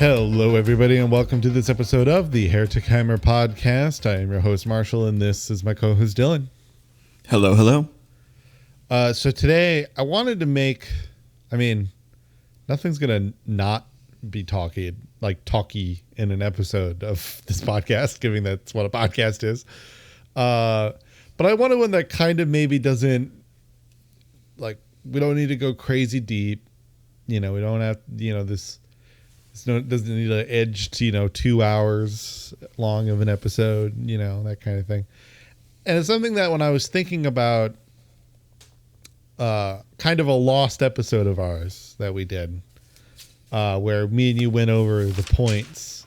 Hello, everybody, and welcome to this episode of the Heretic Hammer podcast. I am your host, Marshall, and this is my co-host, Dylan. Hello, hello. So today, I wanted to nothing's going to not be talky in an episode of this podcast, given that's what a podcast is. But I wanted one that kind of maybe doesn't, we don't need to go crazy deep. We don't have, doesn't need an edge to 2 hours long of an episode, that kind of thing. And it's something that when I was thinking about kind of a lost episode of ours that we did, where me and you went over the points,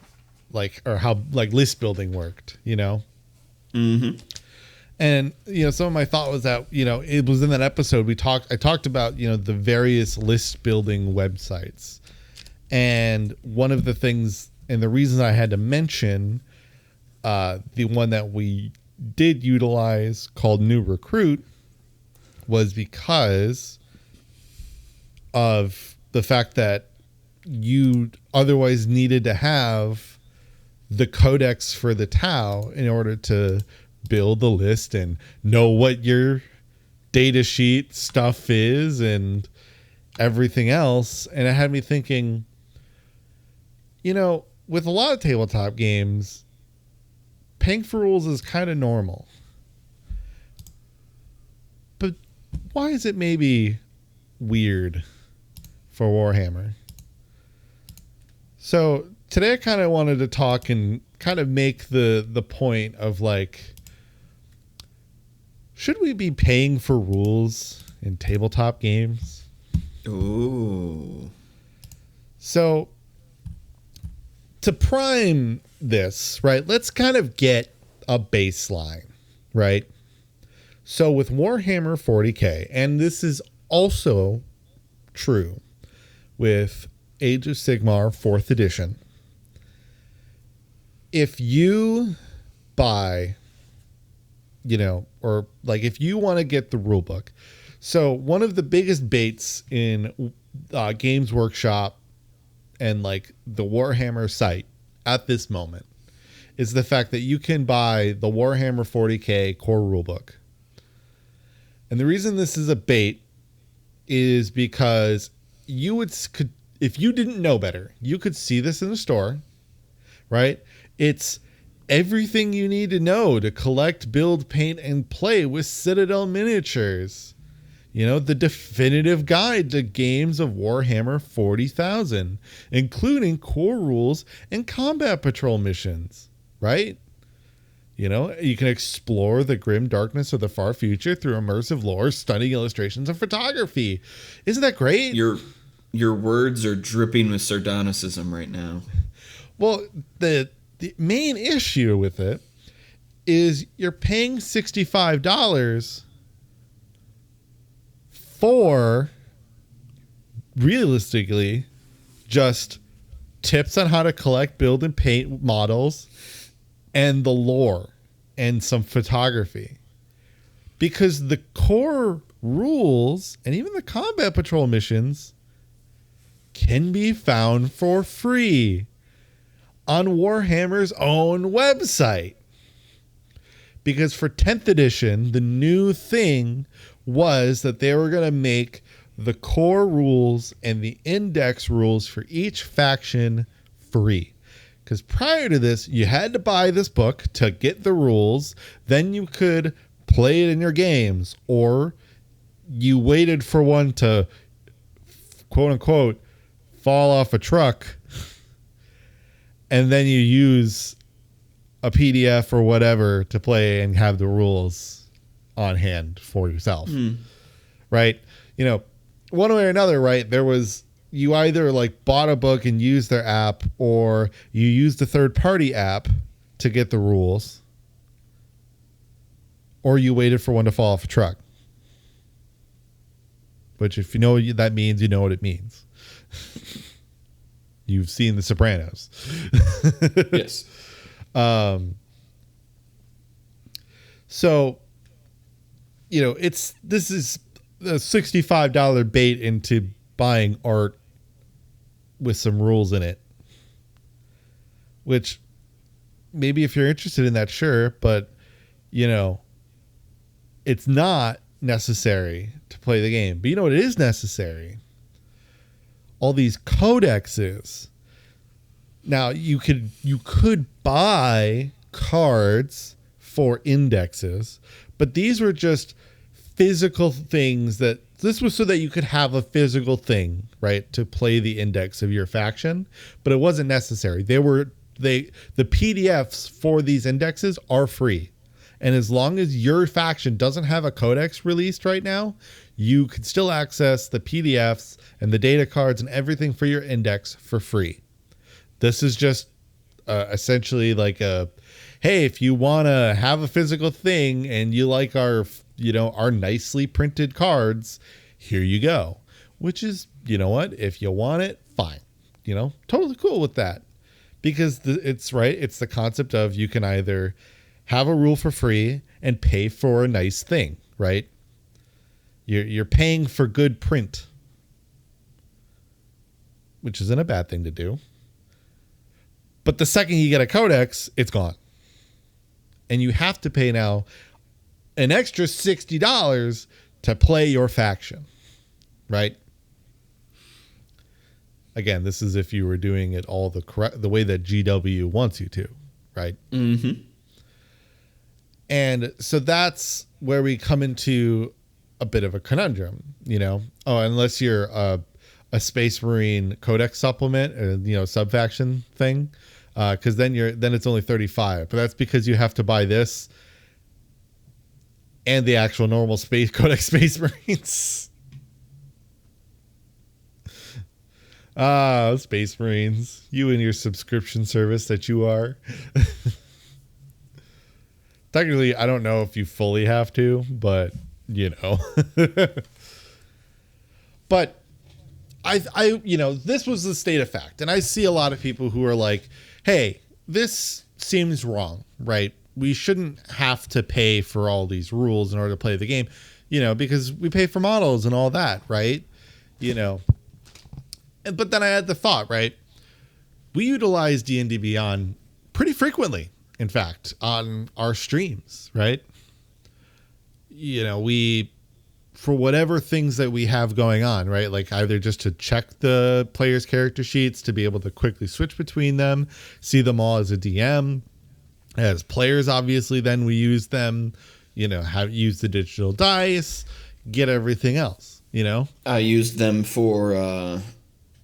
or how list building worked, Mm-hmm. And some of my thought was that it was in that episode I talked about the various list building websites. And one of the things, and the reason I had to mention the one that we did utilize called New Recruit was because of the fact that you otherwise needed to have the codex for the Tau in order to build the list and know what your data sheet stuff is and everything else. And it had me thinking, with a lot of tabletop games, paying for rules is kind of normal. But why is it maybe weird for Warhammer? So today I kind of wanted to talk and kind of make the point of should we be paying for rules in tabletop games? Ooh. So to prime this, right, let's kind of get a baseline, right? So with Warhammer 40K, and this is also true with Age of Sigmar 4th edition, if you buy, or if you want to get the rule book. So one of the biggest baits in Games Workshop and the Warhammer site at this moment is the fact that you can buy the Warhammer 40K core rulebook. And the reason this is a bait is because could, if you didn't know better, you could see this in the store, right? It's everything you need to know to collect, build, paint, and play with Citadel miniatures. The definitive guide to games of Warhammer 40,000, including core rules and combat patrol missions, right? You can explore the grim darkness of the far future through immersive lore, stunning illustrations, and photography. Isn't that great? Your words are dripping with sardonicism right now. Well, the main issue with it is you're paying $65 for realistically just tips on how to collect, build, and paint models and the lore and some photography. Because the core rules and even the combat patrol missions can be found for free on Warhammer's own website. Because for 10th edition, the new thing was that they were going to make the core rules and the index rules for each faction free. Because prior to this, you had to buy this book to get the rules. Then you could play it in your games. Or you waited for one to, quote unquote, fall off a truck. And then you use a PDF or whatever to play and have the rules on hand for yourself. Right? One way or another, right? There was, you either bought a book and used their app, or you used a third party app to get the rules, or you waited for one to fall off a truck. Which, if you know what that means, you know what it means. You've seen The Sopranos. Yes. So, this is a $65 bait into buying art with some rules in it. which maybe if you're interested in that, sure, but it's not necessary to play the game. But you know what is necessary? All these codexes. Now you could buy cards for indexes, but these were just physical things this was so that you could have a physical thing, right, to play the index of your faction, but it wasn't necessary. The PDFs for these indexes are free. And as long as your faction doesn't have a codex released right now, you can still access the PDFs and the data cards and everything for your index for free. This is just essentially like hey, if you want to have a physical thing and you like our nicely printed cards, here you go. Which is, you know what? If you want it, fine. Totally cool with that. Because it's the concept of you can either have a rule for free and pay for a nice thing, right? You're paying for good print, which isn't a bad thing to do. But the second you get a codex, it's gone. And you have to pay now an extra $60 to play your faction, right? Again, this is if you were doing it all the way that GW wants you to, right? Mm-hmm. And so that's where we come into a bit of a conundrum, unless you're a Space Marine Codex supplement or subfaction thing, because then it's only $35, but that's because you have to buy this and the actual normal Space Codex Space Marines. Space Marines, you and your subscription service that you are. Technically, I don't know if you fully have to, but But this was the state of fact. And I see a lot of people who are like, hey, this seems wrong, right? We shouldn't have to pay for all these rules in order to play the game, because we pay for models and all that, right? But then I had the thought, right? We utilize D&D Beyond pretty frequently, in fact, on our streams, right? We, for whatever things that we have going on, right? Like either just to check the player's character sheets, to be able to quickly switch between them, see them all as a DM. As players, obviously, then we use them, use the digital dice, get everything else, I used them for,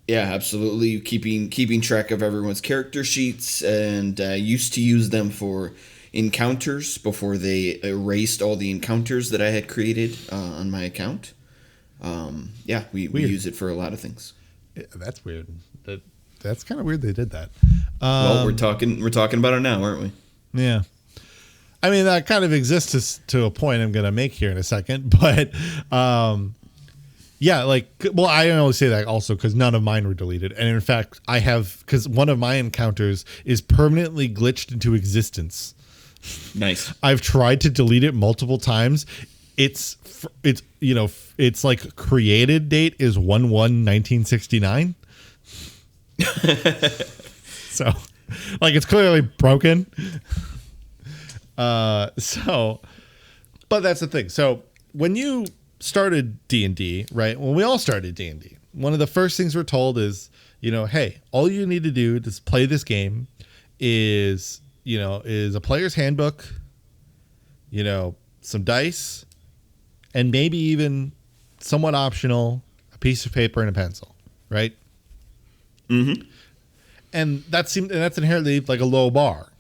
absolutely keeping track of everyone's character sheets, and I used to use them for encounters before they erased all the encounters that I had created on my account. We use it for a lot of things. Yeah, that's weird. That's kind of weird they did that. Well, we're talking about it now, aren't we? Yeah. I mean, that kind of exists to a point I'm going to make here in a second, but I only say that also because none of mine were deleted. And in fact, because one of my encounters is permanently glitched into existence. Nice. I've tried to delete it multiple times. It's like created date is 1/1/1969. So like it's clearly broken. But that's the thing. So when you started D&D, right? When we all started D&D, one of the first things we're told is, hey, all you need to do to play this game is a player's handbook, some dice, and maybe even somewhat optional, a piece of paper and a pencil, right? Mm-hmm. And that's inherently like a low bar,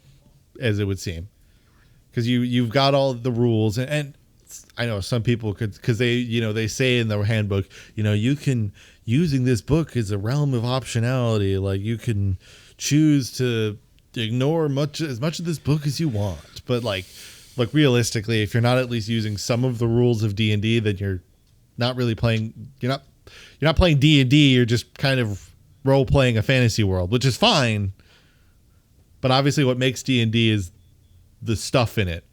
as it would seem, because you've got all the rules, and I know some people could, because they say in the handbook, using this book is a realm of optionality, like you can choose to ignore as much of this book as you want, but like realistically, if you're not at least using some of the rules of D&D, then you're not really playing. You're not playing D&D. You're just kind of role playing a fantasy world, which is fine. But obviously, what makes D&D is the stuff in it.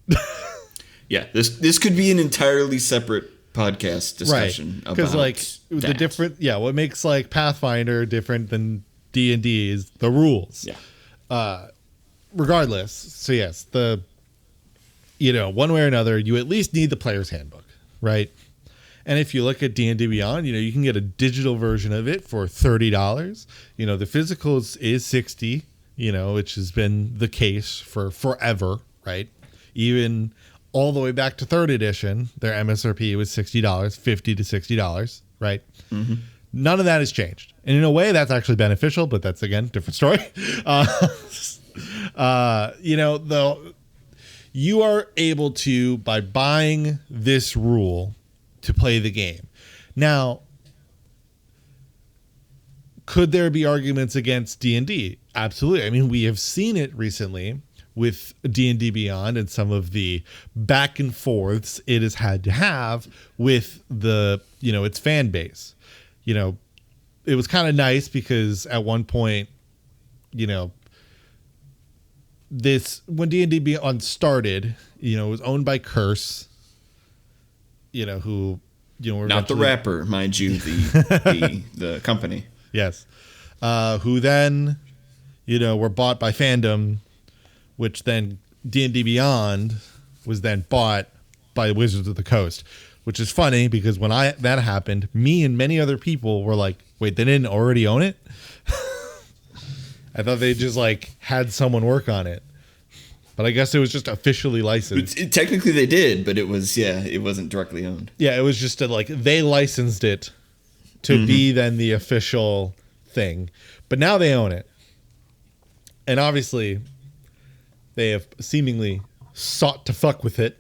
Yeah, this could be an entirely separate podcast discussion, right? Because the different, what makes like Pathfinder different than D&D is the rules. Yeah. regardless, so yes, one way or another, you at least need the player's handbook, right? And if you look at D&D Beyond, you can get a digital version of it for $30. The physical is $60, which has been the case for forever, right? Even all the way back to third edition, their MSRP was $60, $50 to $60, right? Mm-hmm. None of that has changed. And in a way, that's actually beneficial, but that's, again, different story. You are able to, by buying this rule, to play the game. Now, could there be arguments against D&D? Absolutely. I mean, we have seen it recently with D&D Beyond and some of the back and forths it has had to have with its fan base. It was kind of nice because at one point, when D&D Beyond started, it was owned by Curse, who, not the rapper, mind you, the company. Yes. Who then, were bought by Fandom, which then D&D Beyond was then bought by Wizards of the Coast, which is funny because when that happened, me and many other people were like, wait, they didn't already own it? I thought they just had someone work on it. But I guess it was just officially licensed. Technically they did, but it wasn't directly owned. Yeah, it was just they licensed it to be then the official thing. But now they own it. And obviously they have seemingly sought to fuck with it.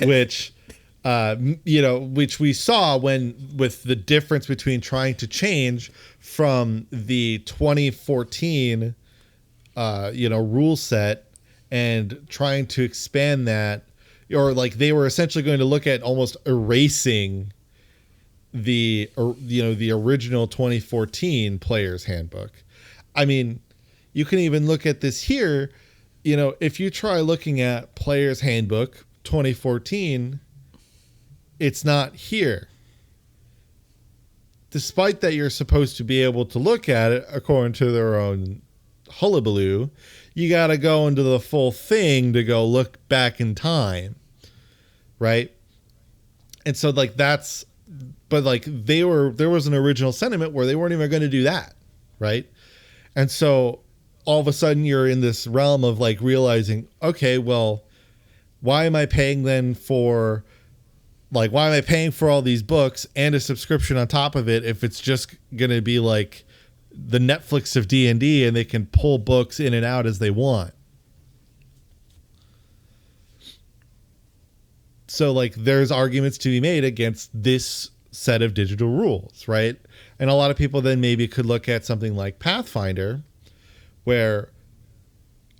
which we saw with the difference between trying to change from the 2014 rule set and trying to expand that, or they were essentially going to look at almost erasing the original 2014 player's handbook. I mean, you can even look at this here. If you try looking at player's handbook 2014, it's not here. Despite that you're supposed to be able to look at it according to their own hullabaloo, you got to go into the full thing to go look back in time, right? And so there was an original sentiment where they weren't even going to do that, right? And so all of a sudden you're in this realm of realizing, okay, well, why am I paying then for all these books and a subscription on top of it if it's just going to be the Netflix of D&D and they can pull books in and out as they want? So there's arguments to be made against this set of digital rules, right? And a lot of people then maybe could look at something like Pathfinder, where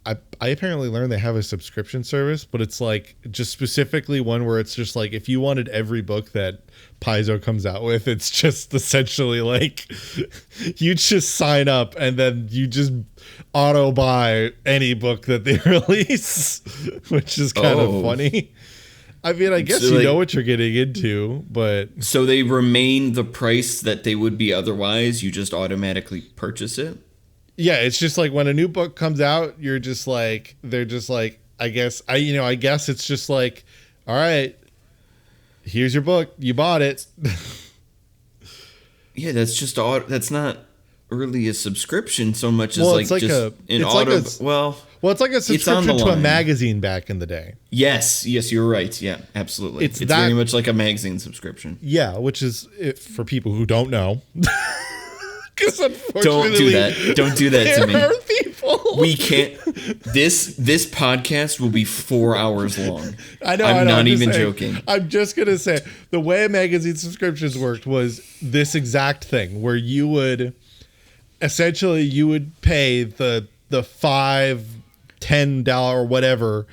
I apparently learned they have a subscription service, but it's just specifically one where it's just if you wanted every book that Paizo comes out with, it's just essentially you just sign up and then you just auto buy any book that they release, which is kind of funny. I mean, I guess you know what you're getting into, but... So they remain the price that they would be otherwise, you just automatically purchase it? Yeah, it's just when a new book comes out, you're just they're just I guess it's just all right, here's your book, you bought it. Yeah, that's not really a subscription so much as it's like a subscription to a magazine back in the day. Yes, you're right. Yeah, absolutely. It's very much like a magazine subscription. Yeah, which is for people who don't know. Because don't do that. Don't do that to me. There are people. We can't. This podcast will be 4 hours long. I know. I'm not even joking. I'm just gonna say the way magazine subscriptions worked was this exact thing, where you would essentially pay the $5, $10 whatever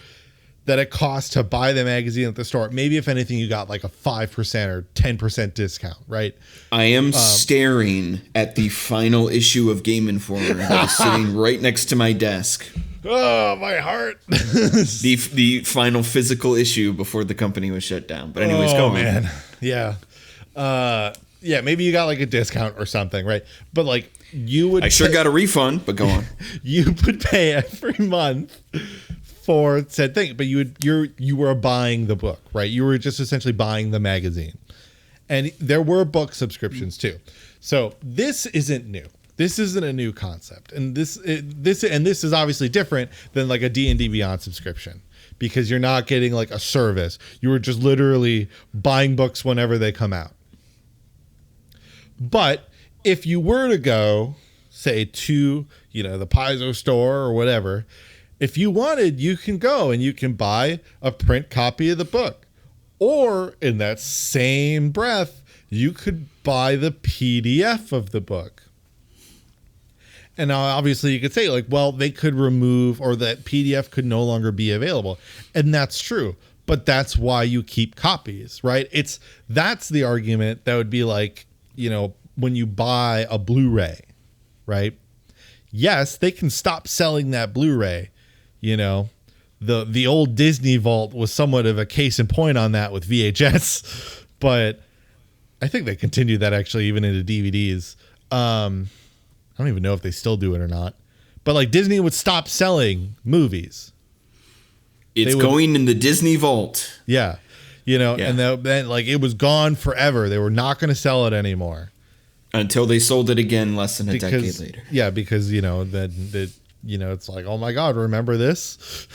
that it costs to buy the magazine at the store. Maybe if anything, you got a 5% or 10% discount, right? I am staring at the final issue of Game Informer that is sitting right next to my desk. Oh, my heart. the final physical issue before the company was shut down. But anyways, go on. Man. Yeah. Maybe you got a discount or something, right? But you would I sure got a refund, but go on. You would pay every month for said thing, but you were buying the book, right? You were just essentially buying the magazine. And there were book subscriptions too. So this isn't new. This isn't a new concept. And this is obviously different than like a D&D Beyond subscription, because you're not getting like a service. You were just literally buying books whenever they come out. But if you were to go, say, to, the Paizo store or whatever, if you wanted, you can go and you can buy a print copy of the book. Or in that same breath, you could buy the PDF of the book. And now, obviously, you could say, like, well, they could remove, or that PDF could no longer be available. And that's true. But that's why you keep copies, right? That's the argument that would be like, when you buy a Blu-ray, right? Yes, they can stop selling that Blu-ray. The old Disney Vault was somewhat of a case in point on that with VHS, but I think they continue that actually even into DVDs. I don't even know if they still do it or not, but like Disney would stop selling movies. It's going in the Disney Vault. Yeah. And then like it was gone forever. They were not going to sell it anymore. Until they sold it again less than a decade later. Yeah, because, it's like, oh my God, remember this?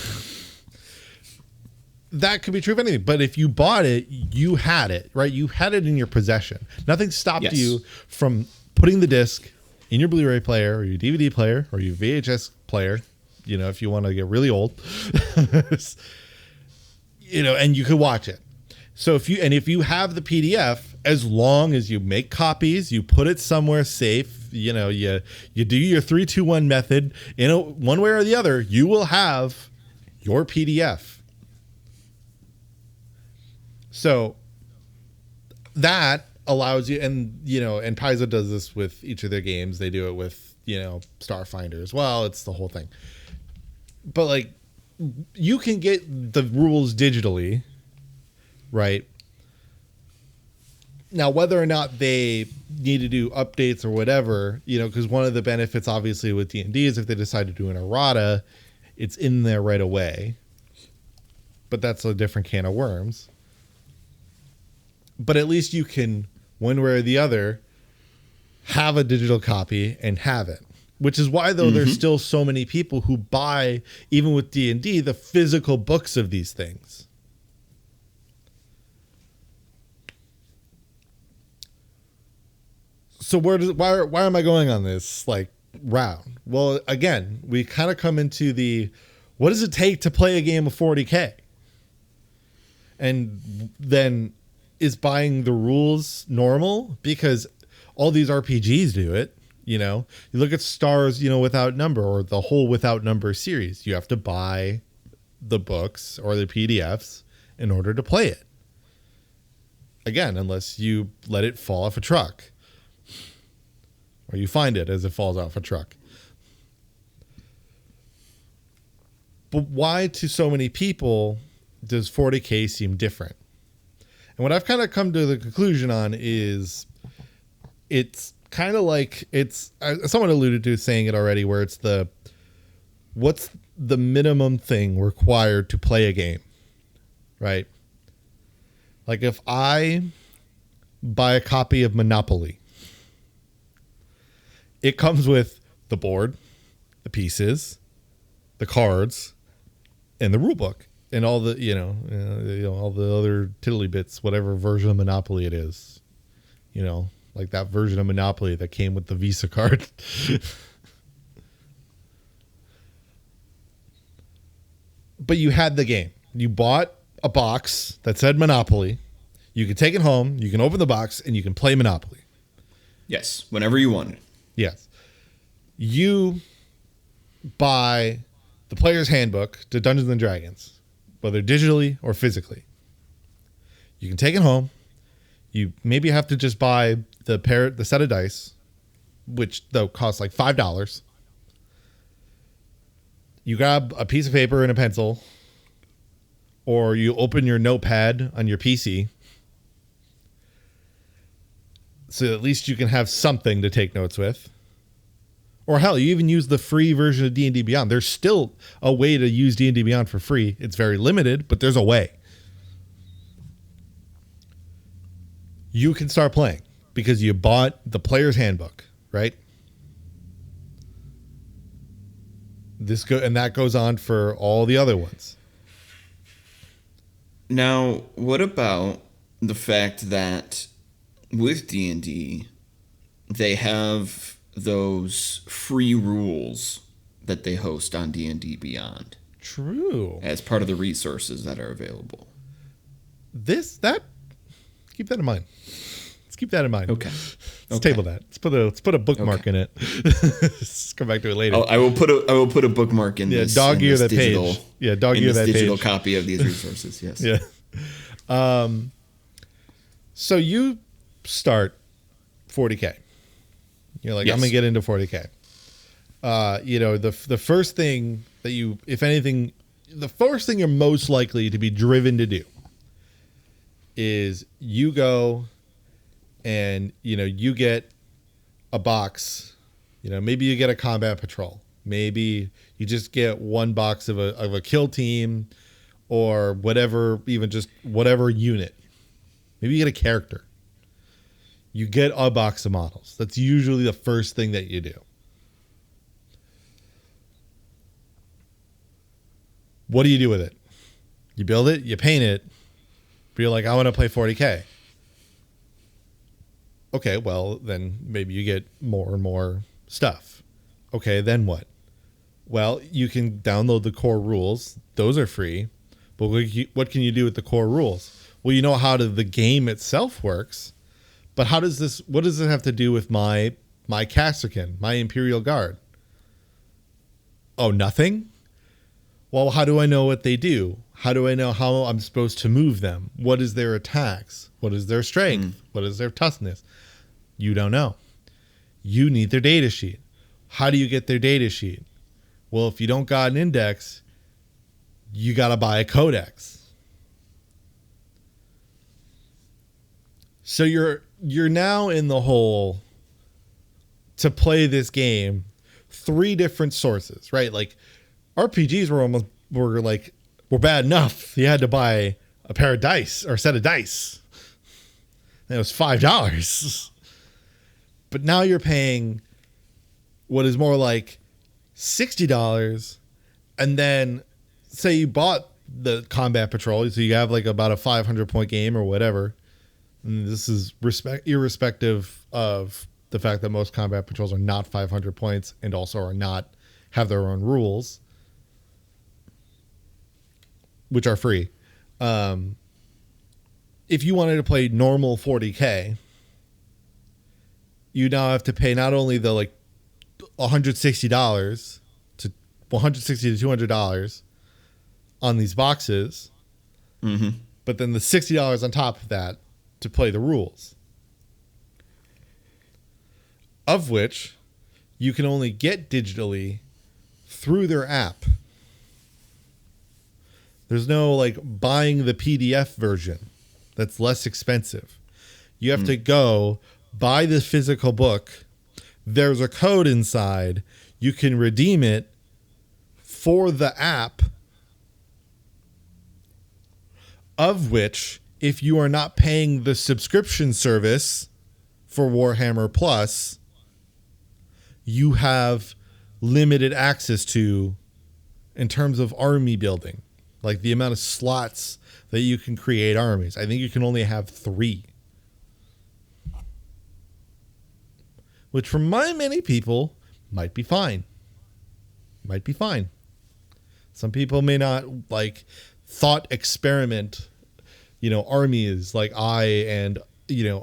That could be true of anything. But if you bought it, you had it, right? You had it in your possession. Nothing stopped you from putting the disc in your Blu-ray player or your DVD player or your VHS player, if you want to get really old, and you could watch it. So if you have the PDF, as long as you make copies, you put it somewhere safe, you do your 3-2-1 method, one way or the other, you will have your PDF. So that allows you, and Paizo does this with each of their games. They do it with, Starfinder as well. It's the whole thing. But like, you can get the rules digitally, right? Now, whether or not they need to do updates or whatever, because one of the benefits, obviously, with D&D is if they decide to do an errata, it's in there right away. But that's a different can of worms. But at least you can, one way or the other, have a digital copy and have it. Which is why, though, there's still so many people who buy, even with D&D, the physical books of these things. So why am I going on this round? Well, again, we kind of come into what does it take to play a game of 40K? And then is buying the rules normal? Because all these RPGs do it. You look at Stars, Without Number, or the whole Without Number series. You have to buy the books or the PDFs in order to play it. Again, unless you let it fall off a truck. Or you find it as it falls off a truck. But why to so many people does 40K seem different? And what I've kind of come to the conclusion on is it's kind of like someone alluded to saying it already, where it's what's the minimum thing required to play a game, right? Like if I buy a copy of Monopoly, it comes with the board, the pieces, the cards, and the rule book, and all the all the other tiddly bits, whatever version of Monopoly it is, like that version of Monopoly that came with the Visa card. But you had the game. You bought a box that said Monopoly. You can take it home. You can open the box and you can play Monopoly. Yes, whenever you want. Yes. You buy the player's handbook to Dungeons and Dragons, whether digitally or physically. You can take it home. You maybe have to just buy the set of dice, which though costs like $5. You grab a piece of paper and a pencil, or you open your notepad on your PC, so at least you can have something to take notes with. Or hell, you even use the free version of D&D Beyond. There's still a way to use D&D Beyond for free. It's very limited, but there's a way. You can start playing because you bought the player's handbook, right? And that goes on for all the other ones. Now, what about the fact that with D&D, they have those free rules that they host on D&D Beyond? True. As part of the resources that are available. Keep that in mind. Let's keep that in mind. Okay. Let's table that. Let's put a bookmark in it. Let's come back to it later. I will put a bookmark in this. Dog ear that digital, page. Yeah, dog ear that digital page. copy of these resources. Yes. Yeah. So you start 40K. You're like, yes. I'm gonna get into 40K. The first thing that you, if anything, the first thing you're most likely to be driven to do is you go and you get a box. Maybe you get a combat patrol. Maybe you just get one box of a kill team or whatever, even just whatever unit. Maybe you get a character. You get a box of models. That's usually the first thing that you do. What do you do with it? You build it, you paint it, but you're like, I want to play 40K. Okay, well, then maybe you get more and more stuff. Okay, then what? Well, you can download the core rules. Those are free. But what can you do with the core rules? Well, you know how the game itself works. But what does it have to do with my Casterkin, my Imperial Guard? Oh, nothing? Well, how do I know what they do? How do I know how I'm supposed to move them? What is their attacks? What is their strength? What is their toughness? You don't know. You need their data sheet. How do you get their data sheet? Well, if you don't got an index, you got to buy a codex. So you're now in the hole to play this game 3 different sources, right? Like RPGs were bad enough. You had to buy a pair of dice or a set of dice. And it was $5. But now you're paying what is more like $60. And then say you bought the combat patrol, so you have like about a 500 point game or whatever. And this is irrespective of the fact that most combat patrols are not 500 points and also have their own rules, which are free. If you wanted to play normal 40K, you now have to pay not only the like $160 to $200 on these boxes, but then the $60 on top of that to play the rules, of which you can only get digitally through their app. There's no like buying the PDF version that's less expensive. You have to go buy the physical book. There's a code inside. You can redeem it for the app, of which, if you are not paying the subscription service for Warhammer Plus, you have limited access to in terms of army building. Like the amount of slots that you can create armies. I think you can only have 3. Which for many people might be fine. Might be fine. Some people may not like thought experiment, armies like I and,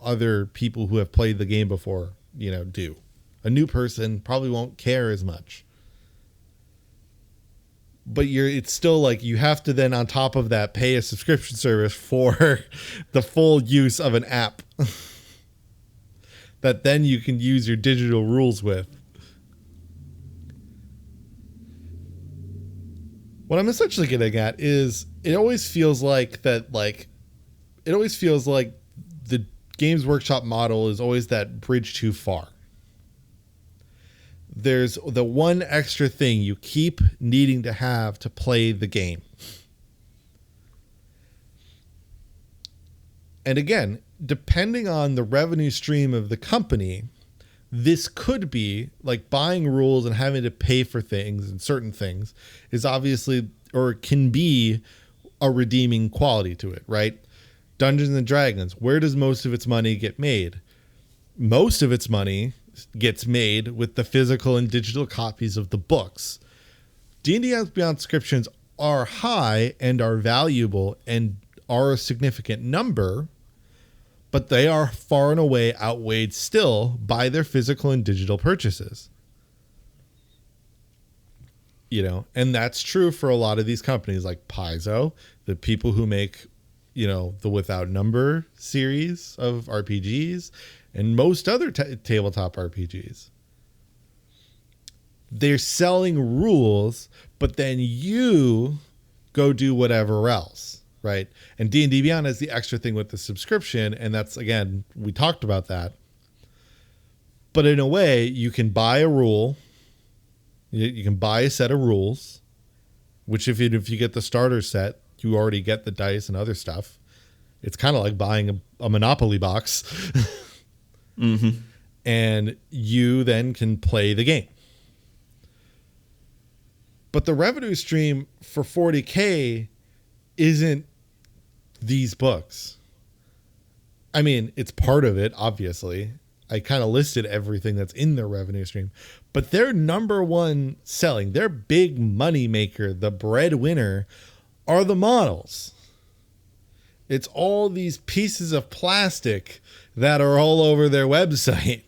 other people who have played the game before, do. A new person probably won't care as much. But it's still like you have to then on top of that pay a subscription service for the full use of an app that then you can use your digital rules with. What I'm essentially getting at is it always feels like the Games Workshop model is always that bridge too far. there's the one extra thing you keep needing to have to play the game. And again, depending on the revenue stream of the company, this could be like buying rules and having to pay for things and certain things is obviously, or can be, a redeeming quality to it, right? Dungeons and Dragons, where does most of its money get made? Most of its money gets made with the physical and digital copies of the books. D&D Beyond subscriptions are high and are valuable and are a significant number, but they are far and away outweighed still by their physical and digital purchases. You know, and that's true for a lot of these companies like Paizo, the people who make, you know, the Without Number series of RPGs, and most other tabletop RPGs. They're selling rules, but then you go do whatever else, right? And D&D Beyond has the extra thing with the subscription, and that's, again, we talked about that. But in a way, you can buy a rule. You can buy a set of rules, which if you get the starter set, you already get the dice and other stuff. It's kind of like buying a Monopoly box. Mm-hmm. And you then can play the game. But the revenue stream for $40K isn't these books. I mean, it's part of it, obviously. I kind of listed everything that's in their revenue stream. But their number one selling, their big money maker, the breadwinner, are the models. It's all these pieces of plastic that are all over their website.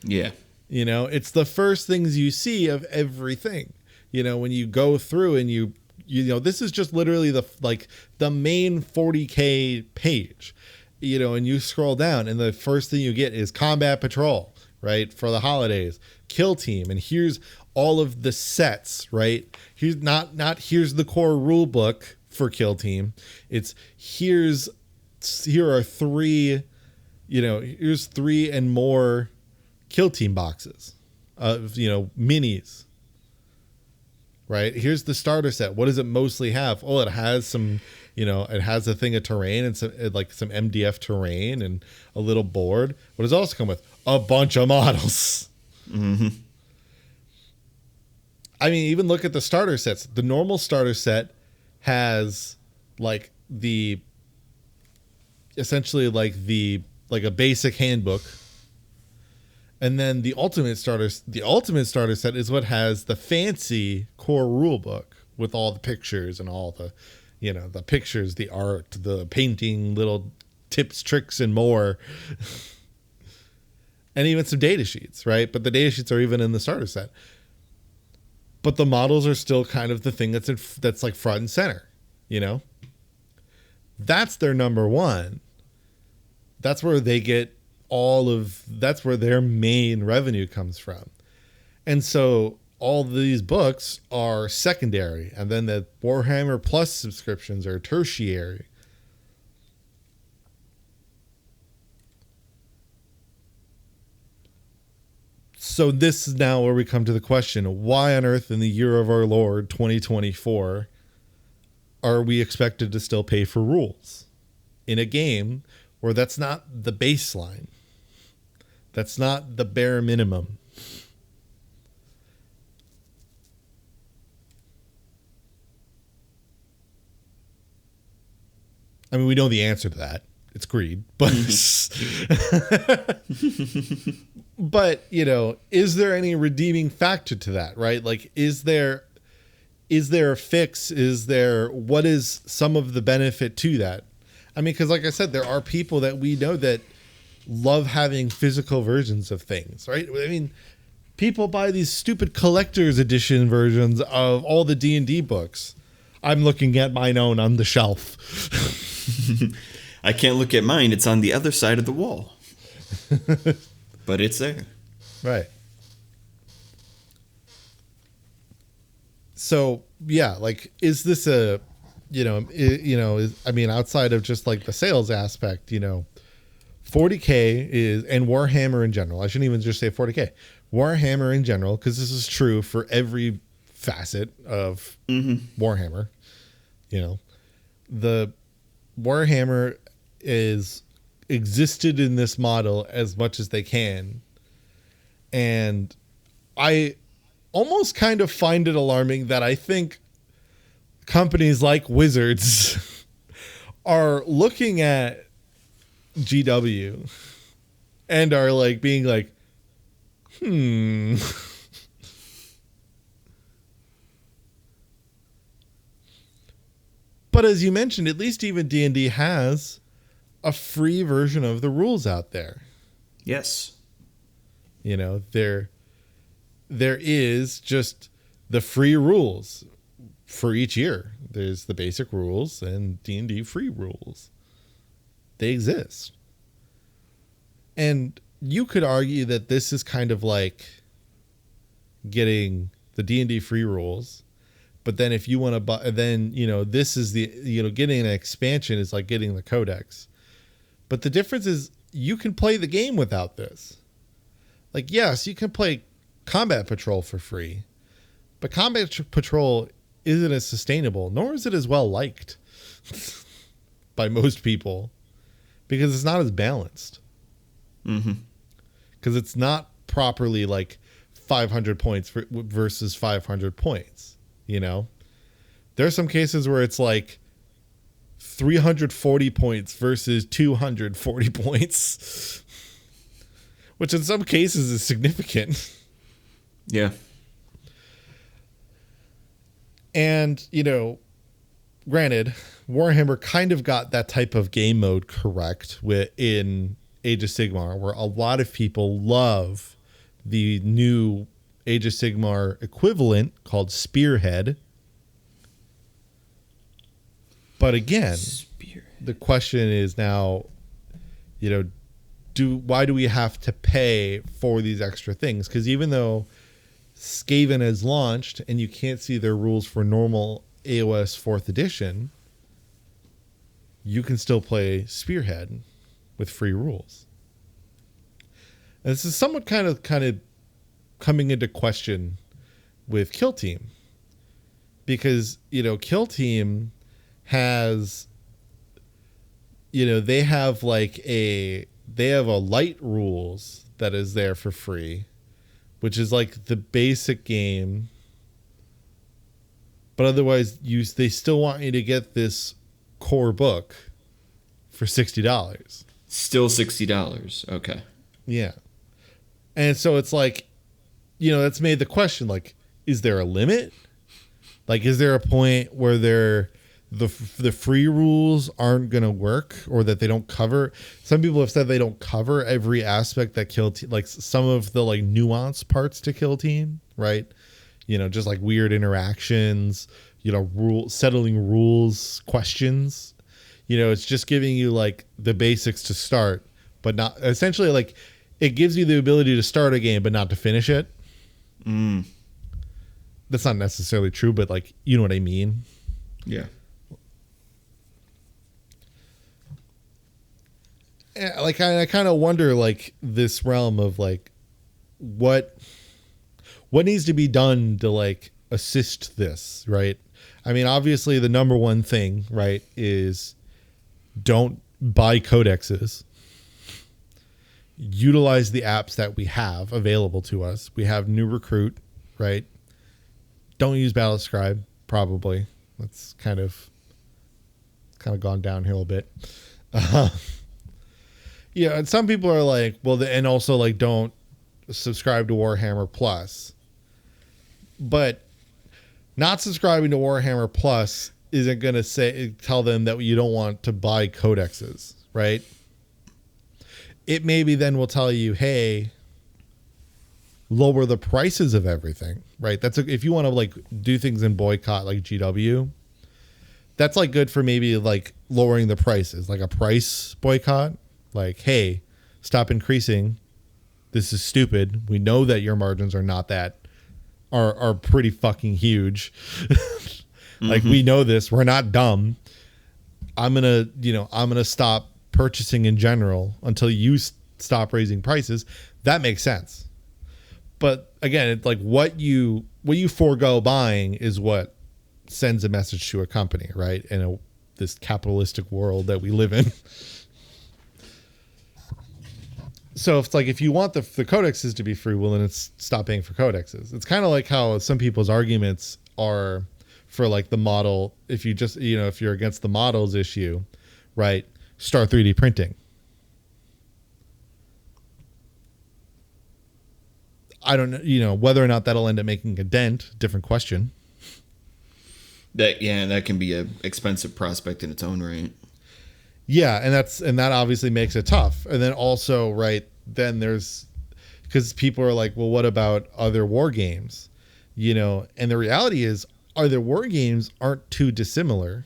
Yeah. You know, it's the first things you see of everything. You know, when you go through and you know, this is just literally the main $40K page, you know, and you scroll down and the first thing you get is Combat Patrol, right? For the holidays, Kill Team. And here's all of the sets, right? Here's not here's the core rule book for Kill Team. It's here are three, you know, here's 3 and more Kill Team boxes of, you know, minis, right? Here's the starter set. What does it mostly have? Oh, it has some, you know, it has a thing of terrain and some MDF terrain and a little board. What does it also come with? A bunch of models. Mm-hmm. I mean, even look at the starter sets. The normal starter set has like essentially like a basic handbook. And then the ultimate starter set is what has the fancy core rule book with all the pictures and all the, you know, the pictures, the art, the painting, little tips, tricks, and more. And even some data sheets, right? But the data sheets are even in the starter set. But the models are still kind of the thing that's like front and center, you know? That's their number one. That's where they get that's where their main revenue comes from. And so all these books are secondary, and then the Warhammer Plus subscriptions are tertiary. So this is now where we come to the question, why on earth in the year of our Lord 2024 are we expected to still pay for rules in a game where that's not the baseline? That's not the bare minimum. I mean, we know the answer to that. It's greed. But, but, you know, is there any redeeming factor to that, right? Like, is there a fix? What is some of the benefit to that? I mean, because like I said, there are people that we know that love having physical versions of things, right? I mean, people buy these stupid collector's edition versions of all the D&D books. I'm looking at mine own on the shelf. I can't look at mine. It's on the other side of the wall. But it's there. Right. So, yeah, like, is this I mean, outside of just like the sales aspect, you know, $40K is, and Warhammer in general, I shouldn't even just say $40K. Warhammer in general, because this is true for every facet of Warhammer, you know, the Warhammer is existed in this model as much as they can. And I almost kind of find it alarming that I think companies like Wizards are looking at GW and are like being like, But as you mentioned, at least even D&D has a free version of the rules out there. Yes. You know, there is just the free rules for each year. There's the basic rules and D&D free rules. They exist. And you could argue that this is kind of like getting the D&D free rules. But then if you want to buy, then, you know, this is the, you know, getting an expansion is like getting the codex. But the difference is you can play the game without this. Like, yes, you can play Combat Patrol for free, but Combat Patrol isn't as sustainable, nor is it as well liked by most people because it's not as balanced. Because it's not properly like 500 points versus 500 points. You know, there are some cases where it's like 340 points versus 240 points, which in some cases is significant. Yeah. And, you know, granted, Warhammer kind of got that type of game mode correct in Age of Sigmar, where a lot of people love the new Age of Sigmar equivalent called Spearhead. But again, the question is now, you know, why do we have to pay for these extra things? Because even though Skaven has launched and you can't see their rules for normal AOS 4th edition, you can still play Spearhead with free rules. And this is somewhat kind of coming into question with Kill Team, because, you know, Kill Team has, you know, they have a light rules that is there for free, which is like the basic game, but otherwise they still want you to get this core book for $60. Still $60. Okay. Yeah. And so it's like, you know, that's made the question, like, is there a limit? Like, is there a point where the free rules aren't going to work, or that they don't cover? Some people have said they don't cover every aspect that Kill Team, like some of the like nuanced parts to Kill Team, right? You know, just like weird interactions, you know, settling rules questions. You know, it's just giving you like the basics to start, but not essentially like it gives you the ability to start a game, but not to finish it. That's not necessarily true, but like, you know what I mean? Yeah. Like, I kind of wonder, like, this realm of like what needs to be done to like assist this, right? I mean, obviously the number one thing, right, is don't buy codexes. Utilize the apps that we have available to us. We have New Recruit, right? Don't use Battlescribe, probably. That's kind of gone downhill a bit. Yeah, and some people are like, well, and also like don't subscribe to Warhammer Plus. But not subscribing to Warhammer Plus isn't going to tell them that you don't want to buy codexes, right? It maybe then will tell you, hey, lower the prices of everything, right? That's if you want to like do things in boycott like GW, that's like good for maybe like lowering the prices, like a price boycott. Like, hey, stop increasing. This is stupid. We know that your margins are not are pretty fucking huge. Like, we know this. We're not dumb. I'm going to stop purchasing in general until you stop raising prices. That makes sense. But again, it's like what you forego buying is what sends a message to a company, right? In this capitalistic world that we live in. So it's like if you want the codexes to be free, well, then it's stop paying for codexes. It's kind of like how some people's arguments are for like the model. If you just, if you're against the models issue, right? Start 3D printing. I don't know, whether or not that'll end up making a dent. Different question. That can be a expensive prospect in its own right. Yeah, and that obviously makes it tough. And then also, right, then because people are like, well, what about other war games? And the reality is other war games aren't too dissimilar.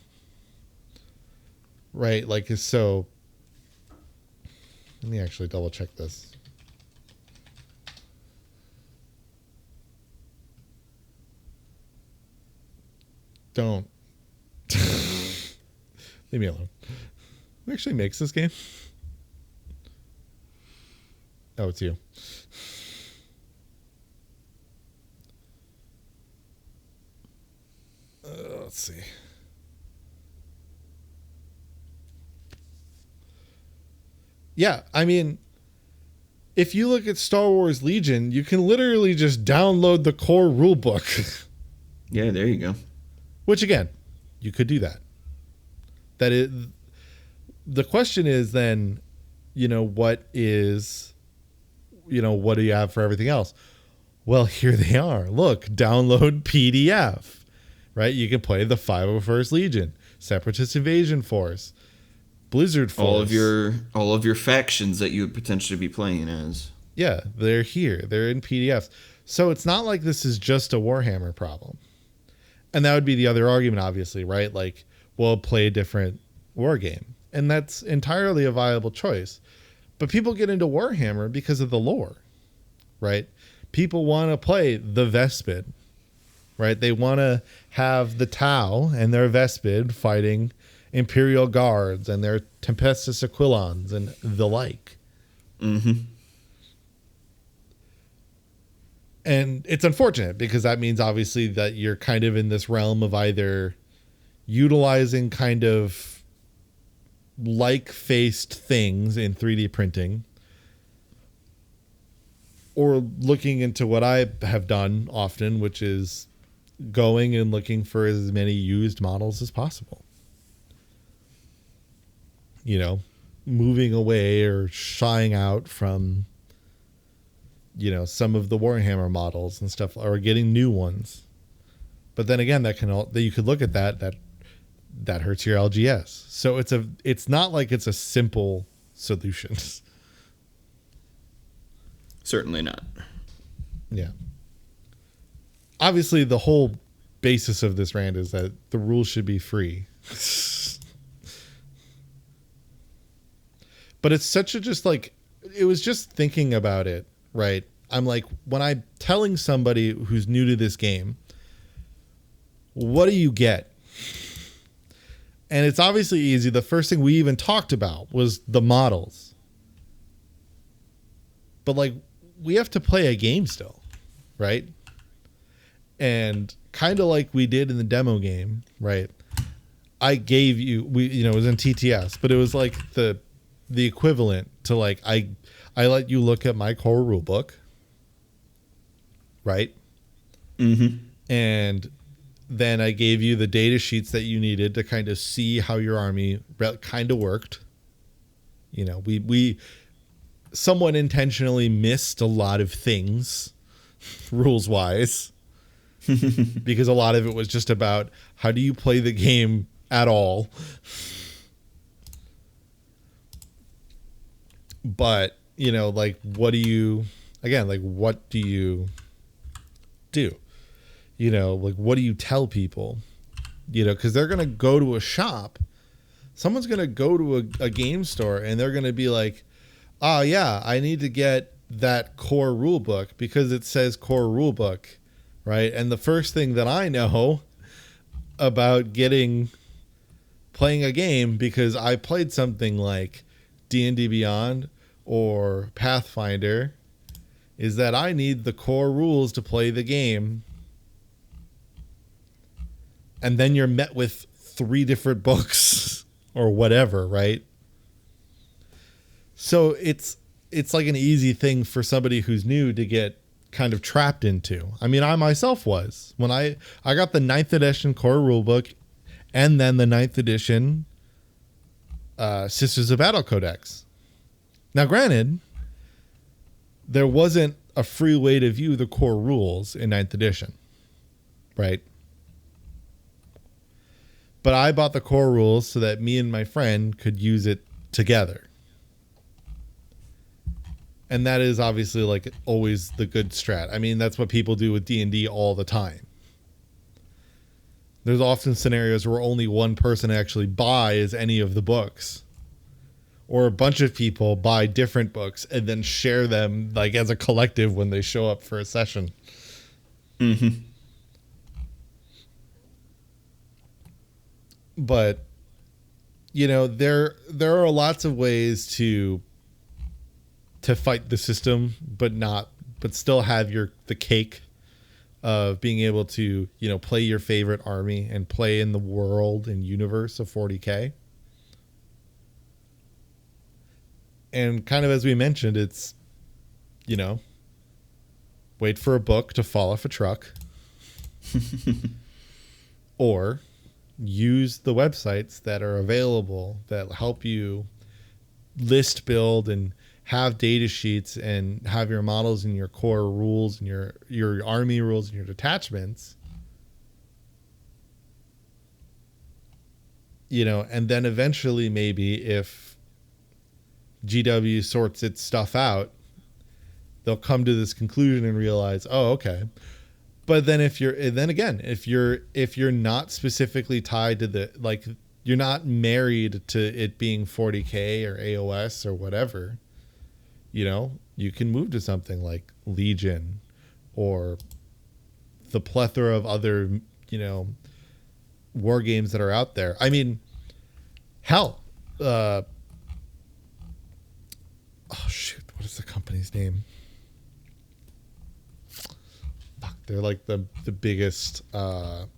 Right? Like, so let me actually double check this. Don't leave me alone. Who actually makes this game? Oh, it's you. Let's see. Yeah, I mean, if you look at Star Wars Legion, you can literally just download the core rulebook. Yeah, there you go. Which, again, you could do that. That is... The question is then, what do you have for everything else? Well, here they are. Look, download PDF, right? You can play the 501st Legion, Separatist Invasion Force, Blizzard Force. All of your factions that you would potentially be playing as. Yeah, they're here. They're in PDFs. So it's not like this is just a Warhammer problem. And that would be the other argument, obviously, right? Like, we'll play a different war game. And that's entirely a viable choice. But people get into Warhammer because of the lore, right? People want to play the Vespid, right? They want to have the Tau and their Vespid fighting Imperial Guards and their Tempestus Aquilons and the like. Mm-hmm. And it's unfortunate because that means obviously that you're kind of in this realm of either utilizing kind of like-faced things in 3D printing or looking into what I have done often, which is going and looking for as many used models as possible. Moving away or shying out from, some of the Warhammer models and stuff, or getting new ones. But then again, you could look at that hurts your LGS. So it's not like it's a simple solution. Certainly not. Yeah. Obviously, the whole basis of this rant is that the rules should be free. But it's such a it was just thinking about it, right? I'm like, when I'm telling somebody who's new to this game, what do you get? And it's obviously easy. The first thing we even talked about was the models. But we have to play a game still, right? And kind of like we did in the demo game, right? I gave you, it was in TTS, but it was like the equivalent to I let you look at my core rulebook, right? Mm-hmm. And then I gave you the data sheets that you needed to kind of see how your army kind of worked. We somewhat intentionally missed a lot of things rules wise because a lot of it was just about how do you play the game at all. But, what do you do? What do you tell people? Because they're going to go to a shop. Someone's going to go to a game store and they're going to be like, oh, yeah, I need to get that core rule book because it says core rule book, right? And the first thing that I know about playing a game, because I played something like D&D Beyond or Pathfinder is that I need the core rules to play the game. And then you're met with 3 different books or whatever, right? So it's like an easy thing for somebody who's new to get kind of trapped into. I mean, I myself was. When I got the 9th edition core rulebook and then the 9th edition Sisters of Battle Codex. Now, granted, there wasn't a free way to view the core rules in 9th edition, right? But I bought the core rules so that me and my friend could use it together. And that is obviously like always the good strat. I mean, that's what people do with D&D all the time. There's often scenarios where only one person actually buys any of the books. Or a bunch of people buy different books and then share them like as a collective when they show up for a session. Mm-hmm. But, you know, there are lots of ways to fight the system, but still have the cake of being able to, you know, play your favorite army and play in the world and universe of 40K. And kind of as we mentioned, it's, you know, wait for a book to fall off a truck or use the websites that are available that help you list build and have data sheets and have your models and your core rules and your army rules and your detachments, you know, and then eventually maybe if GW sorts its stuff out, they'll come to this conclusion and realize, oh, okay. But then if you're not specifically tied to the, like, you're not married to it being 40K or AOS or whatever, you know, you can move to something like Legion or the plethora of other, you know, war games that are out there. I mean, hell, oh shoot, what is the company's name? Fuck, they're like the biggest, the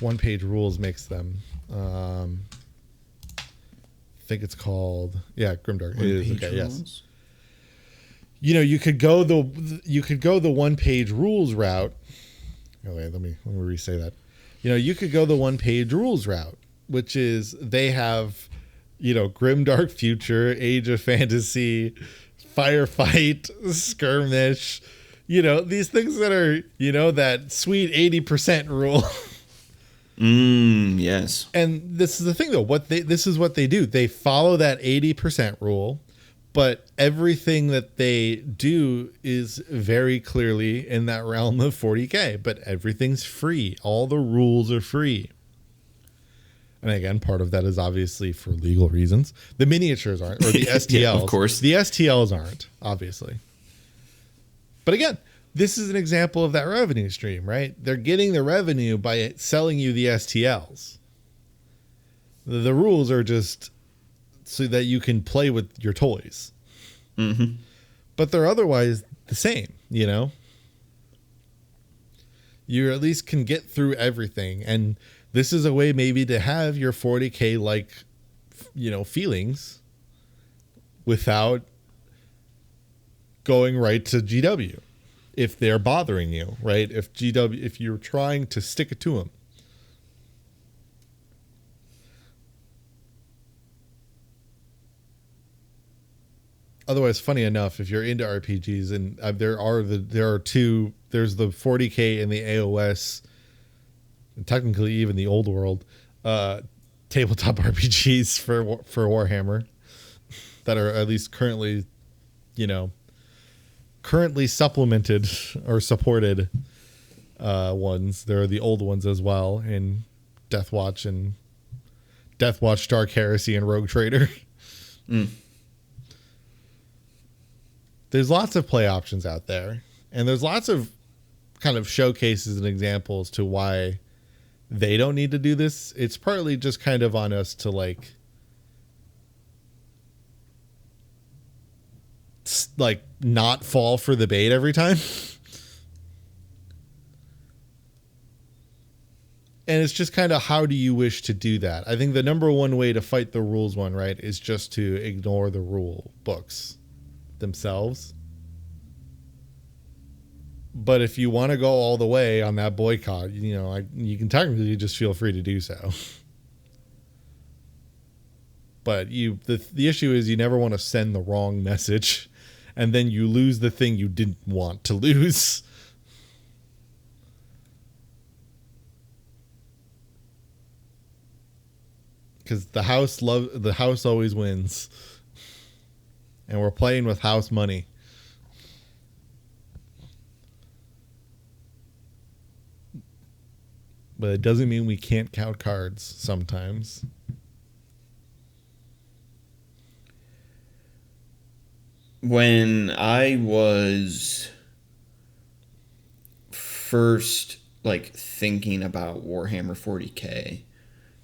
one page rules makes them, I think it's called Grimdark. It is, okay, yes. You know, you could go the one page rules route. Oh, wait, let me re-say that. You know, you could go the one page rules route, which is they have, you know, Grimdark Future, Age of Fantasy, Firefight, Skirmish, you know, these things that are, you know, that sweet 80% rule. Yes. And this is the thing though, this is what they do. They follow that 80% rule, but everything that they do is very clearly in that realm of 40K, but everything's free. All the rules are free. And again, part of that is obviously for legal reasons. The miniatures aren't, or the STLs. Yeah, of course. The STLs aren't, obviously. But again, this is an example of that revenue stream, right? They're getting the revenue by selling you the STLs. The rules are just so that you can play with your toys. Mm-hmm. But they're otherwise the same, you know? You at least can get through everything. And this is a way maybe to have your 40K like, you know, feelings without going right to GW. If they're bothering you, right? If you're trying to stick it to them. Otherwise, funny enough, if you're into RPGs, and there's the 40K and the AOS, and technically even the old world, tabletop RPGs for Warhammer that are at least currently, you know, supplemented or supported ones. There are the old ones as well in Deathwatch, Dark Heresy, and Rogue Trader. There's lots of play options out there, and there's lots of kind of showcases and examples to why they don't need to do this. It's partly just kind of on us to like like not fall for the bait every time. And it's just kind of, how do you wish to do that? I think the number one way to fight the rules one, right, is just to ignore the rule books themselves. But if you want to go all the way on that boycott, you can technically just feel free to do so. But the issue is you never want to send the wrong message, and then you lose the thing you didn't want to lose. Because the house always wins, and we're playing with house money. But it doesn't mean we can't count cards sometimes. When I was first thinking about Warhammer 40K,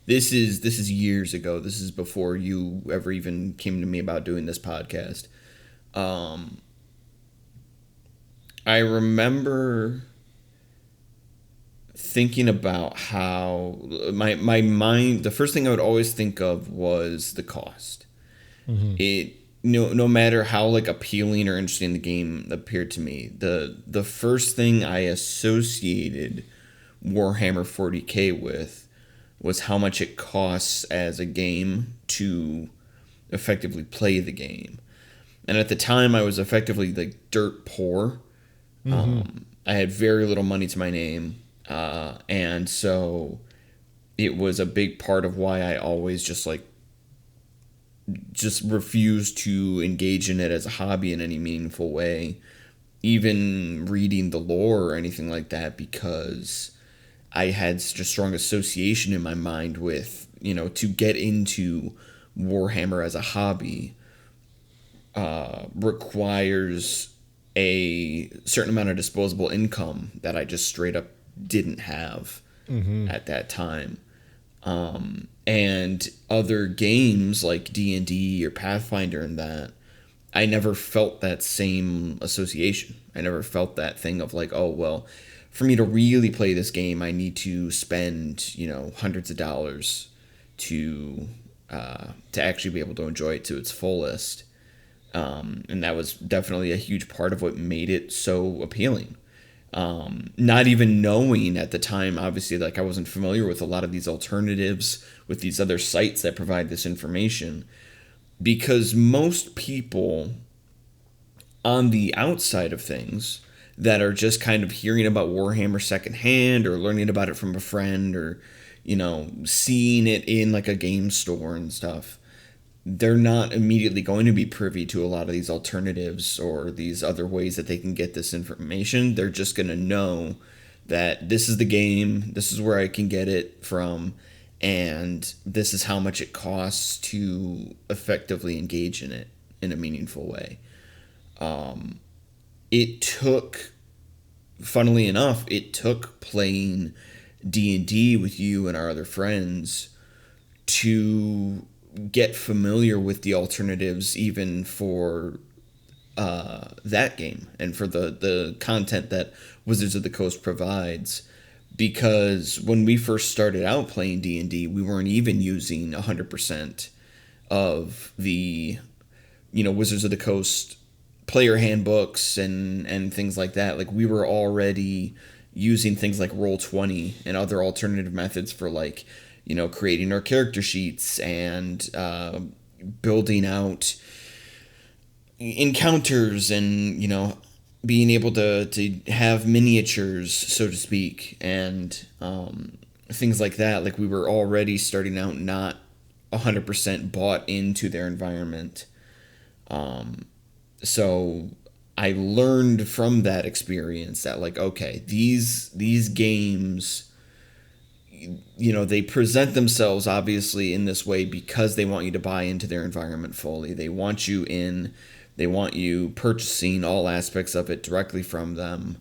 this is years ago. This is before you ever even came to me about doing this podcast. I remember thinking about how my mind, the first thing I would always think of was the cost. Mm-hmm. It no matter how appealing or interesting the game appeared to me, the first thing I associated Warhammer 40K with was how much it costs as a game to effectively play the game. And at the time, I was effectively dirt poor. Mm-hmm. I had very little money to my name. And so it was a big part of why I always just refused to engage in it as a hobby in any meaningful way, even reading the lore or anything like that, because I had such a strong association in my mind with, to get into Warhammer as a hobby requires a certain amount of disposable income that I just straight up didn't have at that time. And other games like D&D or Pathfinder and that, I never felt that same association. I never felt that thing of oh, well, for me to really play this game, I need to spend, hundreds of dollars to actually be able to enjoy it to its fullest. And that was definitely a huge part of what made it so appealing. Not even knowing at the time, obviously, I wasn't familiar with a lot of these alternatives, with these other sites that provide this information, because most people on the outside of things that are just kind of hearing about Warhammer secondhand or learning about it from a friend or, seeing it in a game store and stuff, they're not immediately going to be privy to a lot of these alternatives or these other ways that they can get this information. They're just going to know that this is the game, this is where I can get it from, and this is how much it costs to effectively engage in it in a meaningful way. Funnily enough, it took playing D&D with you and our other friends to get familiar with the alternatives, even for that game and for the content that Wizards of the Coast provides. Because when we first started out playing D&D, we weren't even using 100% of the Wizards of the Coast player handbooks and things like that. We were already using things like Roll20 and other alternative methods for creating our character sheets and building out encounters and, being able to have miniatures, so to speak, and things like that. We were already starting out not 100% bought into their environment. So I learned from that experience that okay, these games, they present themselves obviously in this way because they want you to buy into their environment fully. They want you in. They want you purchasing all aspects of it directly from them.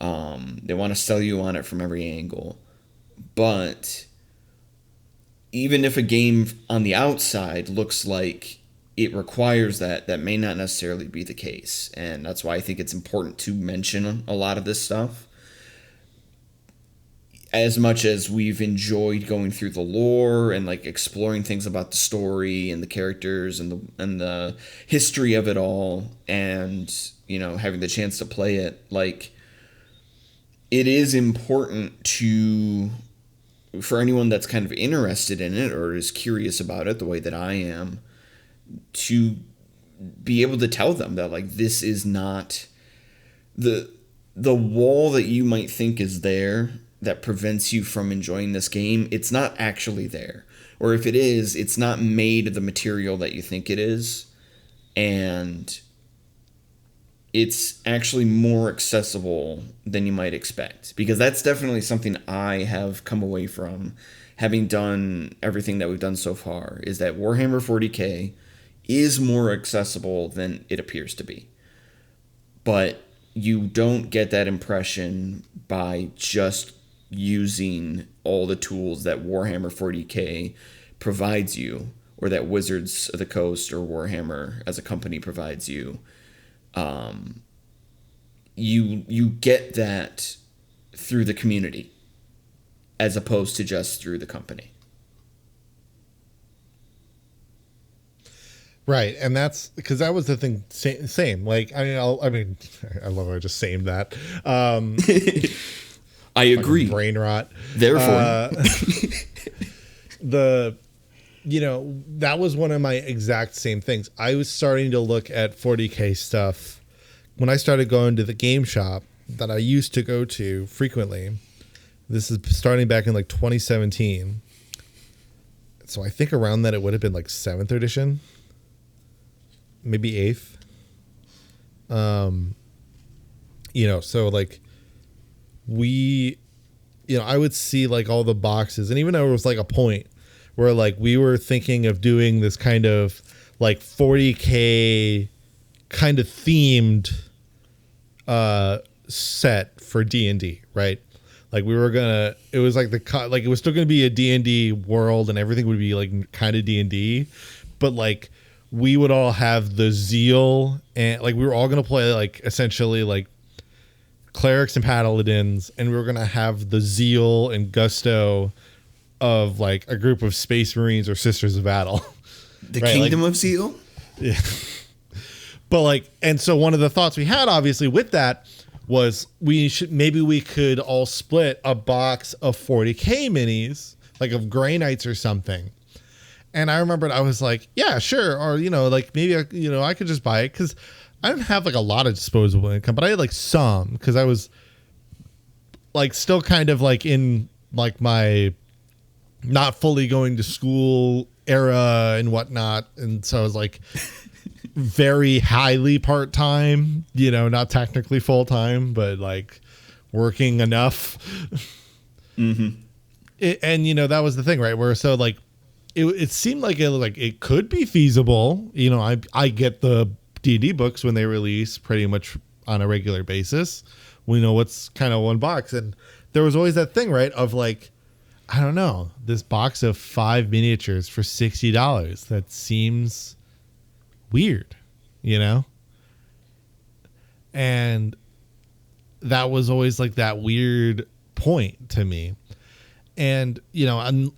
They want to sell you on it from every angle. But even if a game on the outside looks like it requires that may not necessarily be the case. And that's why I think it's important to mention a lot of this stuff. As much as we've enjoyed going through the lore and like exploring things about the story and the characters and the history of it all, and you know, having the chance to play it, like, it is important for anyone that's kind of interested in it or is curious about it the way that I am, to be able to tell them that, like, this is not the wall that you might think is there that prevents you from enjoying this game. It's not actually there. Or if it is, it's not made of the material that you think it is. And it's actually more accessible than you might expect. Because that's definitely something I have come away from, having done everything that we've done so far, is that Warhammer 40K is more accessible than it appears to be. But you don't get that impression by just using all the tools that Warhammer 40K provides you, or that Wizards of the Coast or Warhammer as a company provides you. You get that through the community as opposed to just through the company. Right, and that's because that was the thing. Same. Like, I love how I just saying that. I agree. Brain rot. Therefore, that was one of my exact same things. I was starting to look at 40K stuff when I started going to the game shop that I used to go to frequently. This is starting back in like 2017. So I think around that it would have been like 7th edition, maybe 8th. So like I would see like all the boxes, and even though it was like a point where like we were thinking of doing this kind of like 40K kind of themed set for D&D, right? Like it was like it was still gonna be a D&D world, and everything would be like kind of D&D, but like we would all have the zeal, and like we were all gonna play like essentially like clerics and paladins, and we were gonna have the zeal and gusto of like a group of space marines or sisters of battle. The right? Kingdom of Zeal. Yeah. But like, and so one of the thoughts we had obviously with that was we could all split a box of 40K minis, like of Grey Knights or something. And I remembered I was like, yeah, sure. Or, like maybe I could just buy it, because I didn't have like a lot of disposable income, but I had like some, because I was like still kind of like in like my not fully going to school era and whatnot. And so I was like very highly part-time, not technically full-time, but like working enough. Mm-hmm. And that was the thing, right? Where so like it seemed like it could be feasible. I get the D&D books when they release pretty much on a regular basis. We know what's kind of one box, and there was always that thing, right, of like, I don't know, this box of 5 miniatures for $60. That seems weird, and that was always like that weird point to me. And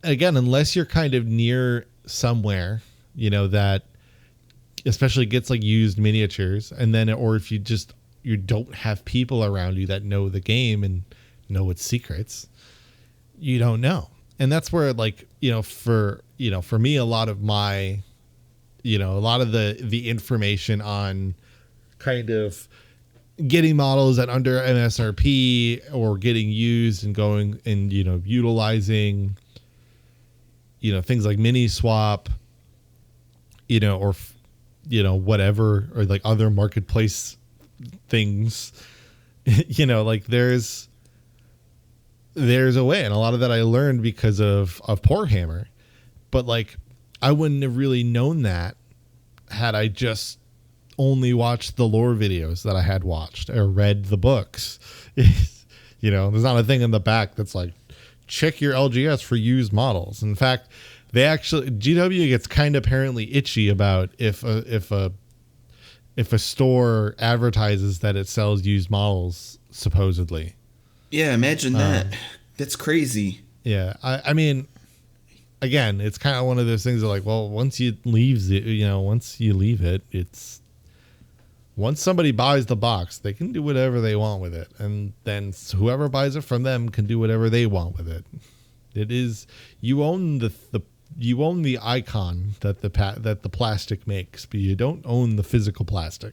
again, unless you're kind of near somewhere that especially gets like used miniatures, and then or if you don't have people around you that know the game and know its secrets, you don't know. And that's where like for me, a lot of my a lot of the information on kind of getting models at under MSRP or getting used and going and utilizing things like mini swap, or whatever, or like other marketplace things, like there's a way. And a lot of that I learned because of Poor Hammer. But like I wouldn't have really known that had I just only watched the lore videos that I had watched or read the books. There's not a thing in the back that's like, check your LGS for used models. In fact, They actually GW gets kind of apparently itchy about if a store advertises that it sells used models, supposedly. Yeah, imagine that. That's crazy. Yeah, I mean, again, it's kind of one of those things that, like, well, once you leave it, it's once somebody buys the box, they can do whatever they want with it, and then whoever buys it from them can do whatever they want with it. It is, you own the icon that the plastic makes, but you don't own the physical plastic.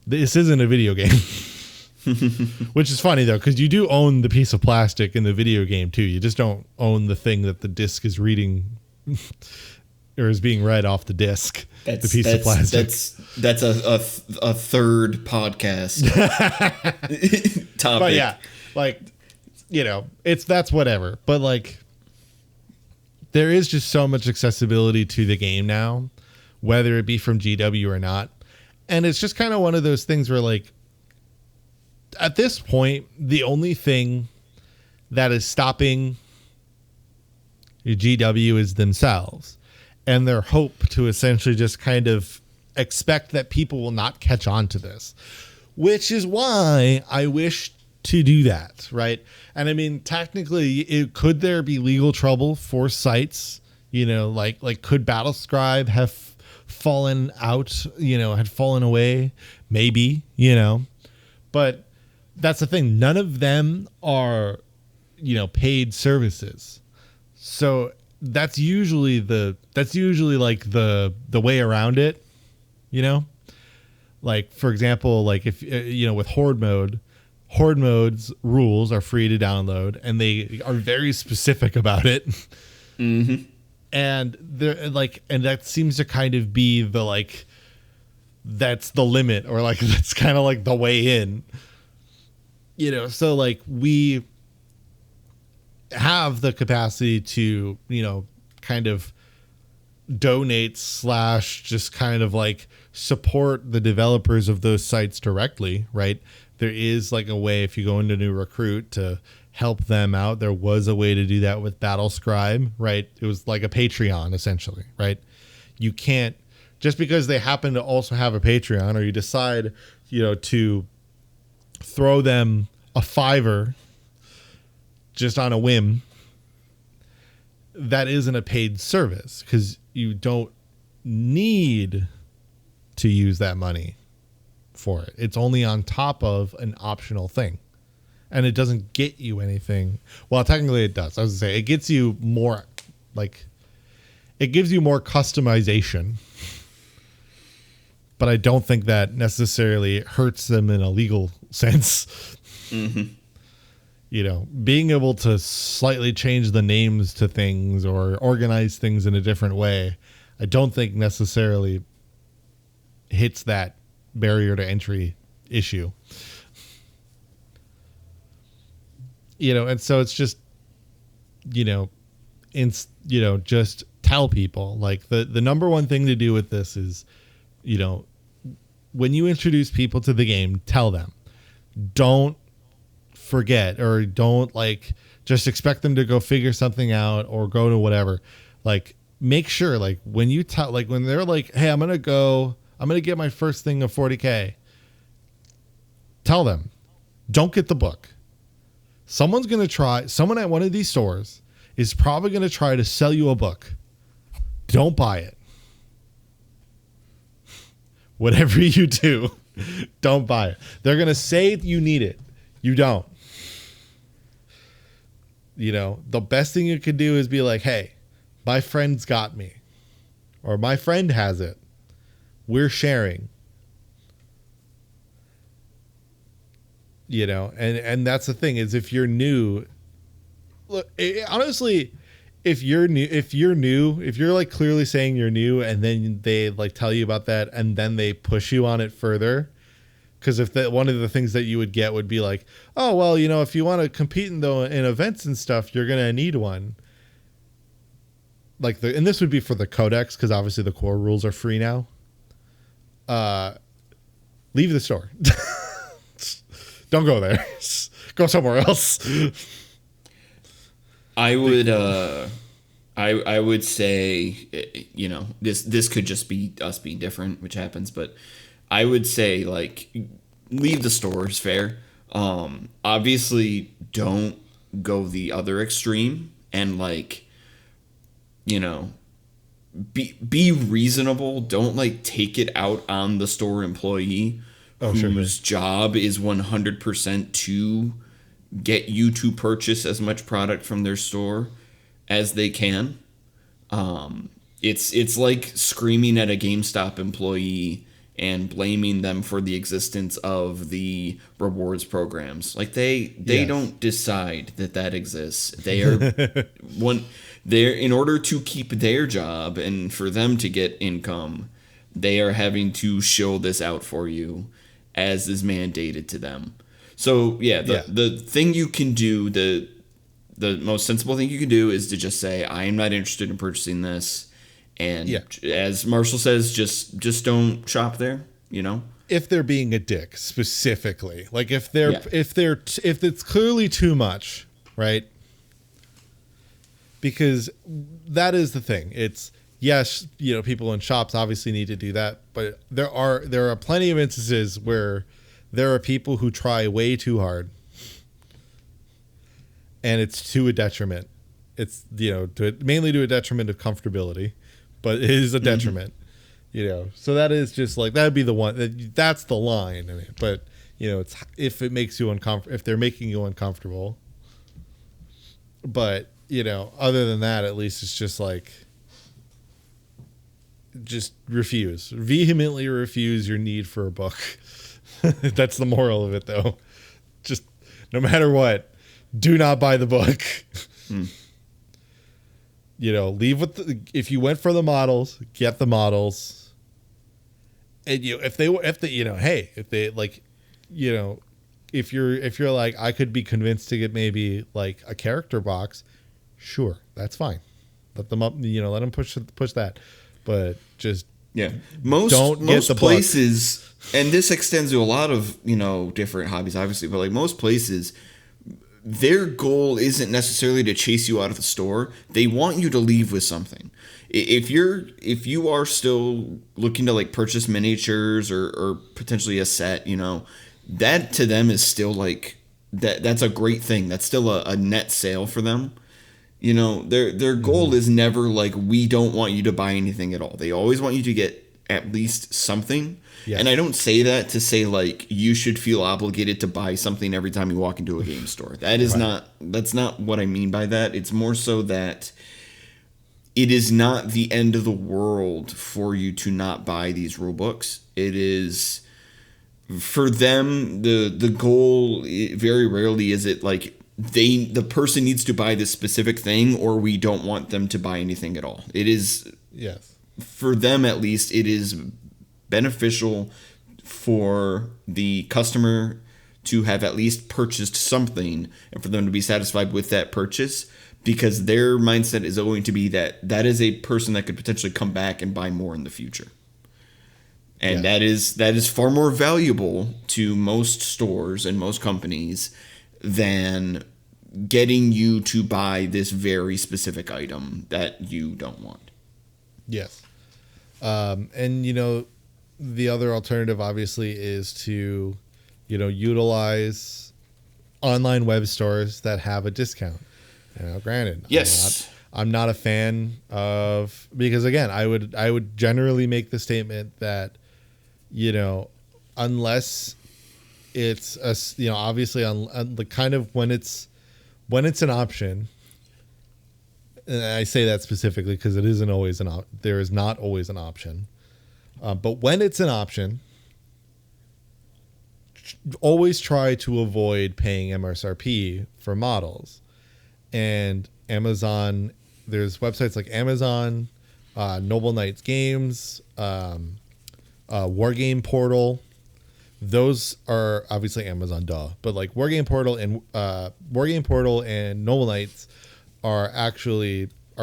This isn't a video game. Which is funny, though, because you do own the piece of plastic in the video game, too. You just don't own the thing that the disc is reading or is being read off the disc. The piece of plastic. That's a third podcast topic. But yeah, like, that's whatever. But, like, there is just so much accessibility to the game now, whether it be from GW or not. And it's just kind of one of those things where, like, at this point, the only thing that is stopping GW is themselves and their hope to essentially just kind of expect that people will not catch on to this, which is why I wish to do that, right? And I mean, technically, could there be legal trouble for sites? Like could Battlescribe have fallen out? Had fallen away? Maybe, but. That's the thing. None of them are, paid services. So that's usually like the way around it, Like, for example, like if, with Horde mode's rules are free to download, and they are very specific about it. Mm-hmm. And they're like, and that seems to kind of be the, like, that's the limit, or like, that's kind of like the way in. So like we have the capacity to, kind of donate / just kind of like support the developers of those sites directly, right? There is like a way, if you go into New Recruit, to help them out. There was a way to do that with Battlescribe, right? It was like a Patreon essentially, right? You can't, just because they happen to also have a Patreon, or you decide, to throw them a $5 just on a whim, that isn't a paid service, because you don't need to use that money for it. It's only on top of an optional thing, and it doesn't get you anything. Well, technically it does. I was gonna say, it gets you more, like, it gives you more customization, but I don't think that necessarily hurts them in a legal sense. Mm-hmm. Being able to slightly change the names to things or organize things in a different way, I don't think necessarily hits that barrier to entry issue. And so it's just, just tell people, like, the number one thing to do with this is, when you introduce people to the game, tell them, don't forget, or don't, like, just expect them to go figure something out or go to whatever. Like, make sure, like, when you tell, like, when they're like, hey, I'm going to get my first thing of 40K, tell them, don't get the book. Someone at one of these stores is probably going to try to sell you a book. Don't buy it. Whatever you do, don't buy it. They're going to say you need it. You don't. The best thing you could do is be like, hey, my friend's got me, or my friend has it. We're sharing. And that's the thing, is if you're new, look, honestly, if you're like clearly saying you're new, and then they like tell you about that, and then they push you on it further. Because if one of the things that you would get would be like, oh, well, if you want to compete in events and stuff, you're going to need one. Like, and this would be for the codex, because obviously the core rules are free now. Leave the store. Don't go there. Go somewhere else. I I would say, this could just be us being different, which happens, but I would say like leave the store is fair. Obviously don't go the other extreme and like, you know, be reasonable. Don't like take it out on the store employee whose job is 100% to get you to purchase as much product from their store as they can. It's like screaming at a GameStop employee and blaming them for the existence of the rewards programs. Like they don't decide that exists. They are they're in order to keep their job and for them to get income, they are having to show this out for you as is mandated to them. So the thing you can do, the most sensible thing you can do is to just say, I am not interested in purchasing this. And as Marshall says, just don't shop there, If they're being a dick specifically, like if it's clearly too much, right? Because that is the thing. It's yes, people in shops obviously need to do that, but there are plenty of instances where there are people who try way too hard, and it's to a detriment. It's mainly to a detriment of comfortability, but it is a detriment. So that is just like that'd be the one that's the line. I mean, but it's if it makes you uncomfortable, if they're making you uncomfortable. But other than that, at least it's just like just vehemently refuse your need for a book. That's the moral of it, though. Just no matter what, do not buy the book. Leave with if you went for the models, get the models. And if you're like, I could be convinced to get maybe like a character box, sure, that's fine. Let them up, let them push that. But just most places, and this extends to a lot of different hobbies, obviously, but like most places, their goal isn't necessarily to chase you out of the store. They want you to leave with something. If you are still looking to like purchase miniatures or potentially a set, that to them is still like that's a great thing. That's still a net sale for them. Their goal is never like, we don't want you to buy anything at all. They always want you to get at least something. Yes. And I don't say that to say like you should feel obligated to buy something every time you walk into a game store. That is that's not what I mean by that. It's more so that it is not the end of the world for you to not buy these rule books. It is for them the goal. Very rarely is it like the person needs to buy this specific thing, or we don't want them to buy anything at all. It is for them at least. It is beneficial for the customer to have at least purchased something and for them to be satisfied with that purchase, because their mindset is going to be that is a person that could potentially come back and buy more in the future. And that is far more valuable to most stores and most companies than getting you to buy this very specific item that you don't want. Yes. And the other alternative obviously is to, utilize online web stores that have a discount. Granted, yes, I'm not a fan of, because again, I would generally make the statement that, unless it's obviously on the kind of when it's an option, and I say that specifically because it isn't always there is not always an option. But when it's an option, always try to avoid paying MSRP for models. And Amazon, there's websites like Amazon, Noble Knights Games, War Game Portal. Those are obviously Amazon, but like War Game Portal and Noble Knights are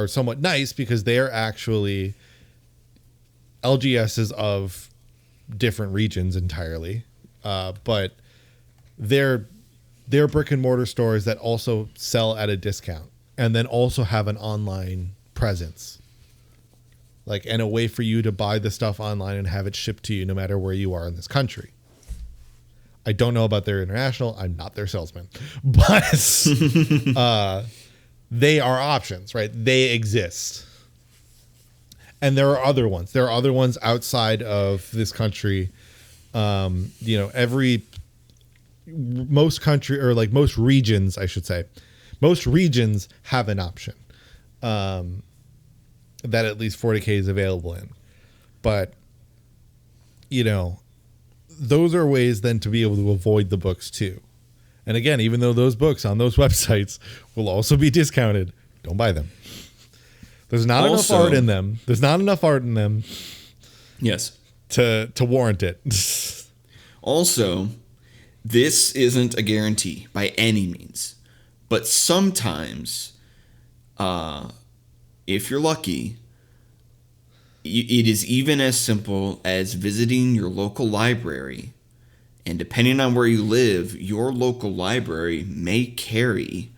somewhat nice because they are actually LGSs of different regions entirely, but they're brick and mortar stores that also sell at a discount and then also have an online presence. Like, and a way for you to buy the stuff online and have it shipped to you no matter where you are in this country. I don't know about their international. I'm not their salesman. But they are options, right? They exist. And there are other ones. There are other ones outside of this country. Most country, or like most regions, I should say. Most regions have an option. That at least 40K is available in. But, those are ways then to be able to avoid the books too. And again, even though those books on those websites will also be discounted, don't buy them. There's not enough art in them. There's not enough art in them. Yes. To warrant it. Also, this isn't a guarantee by any means. But sometimes, if you're lucky, it is even as simple as visiting your local library. And depending on where you live, your local library may carry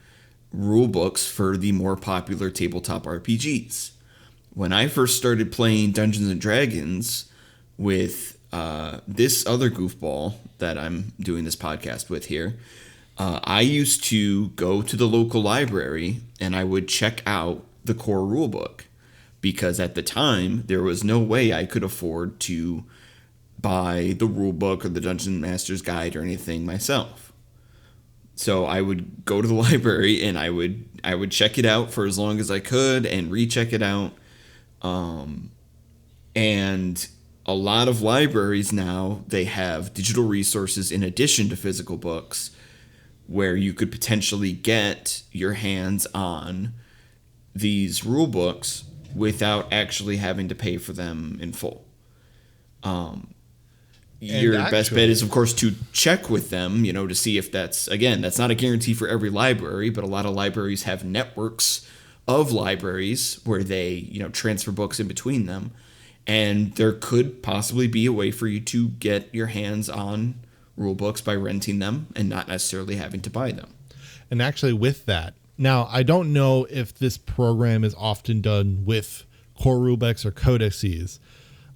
rule books for the more popular tabletop RPGs. When I first started playing Dungeons and Dragons with this other goofball that I'm doing this podcast with here, I used to go to the local library and I would check out the core rulebook, because at the time there was no way I could afford to buy the rulebook or the Dungeon Master's Guide or anything myself. So I would go to the library and I would check it out for as long as I could and recheck it out. And a lot of libraries now, they have digital resources in addition to physical books where you could potentially get your hands on these rule books without actually having to pay for them in full. Your best bet is, of course, to check with them, to see if that's not a guarantee for every library, but a lot of libraries have networks of libraries where they, transfer books in between them. And there could possibly be a way for you to get your hands on rule books by renting them and not necessarily having to buy them. And actually with that, now I don't know if this program is often done with core rulebooks or codices.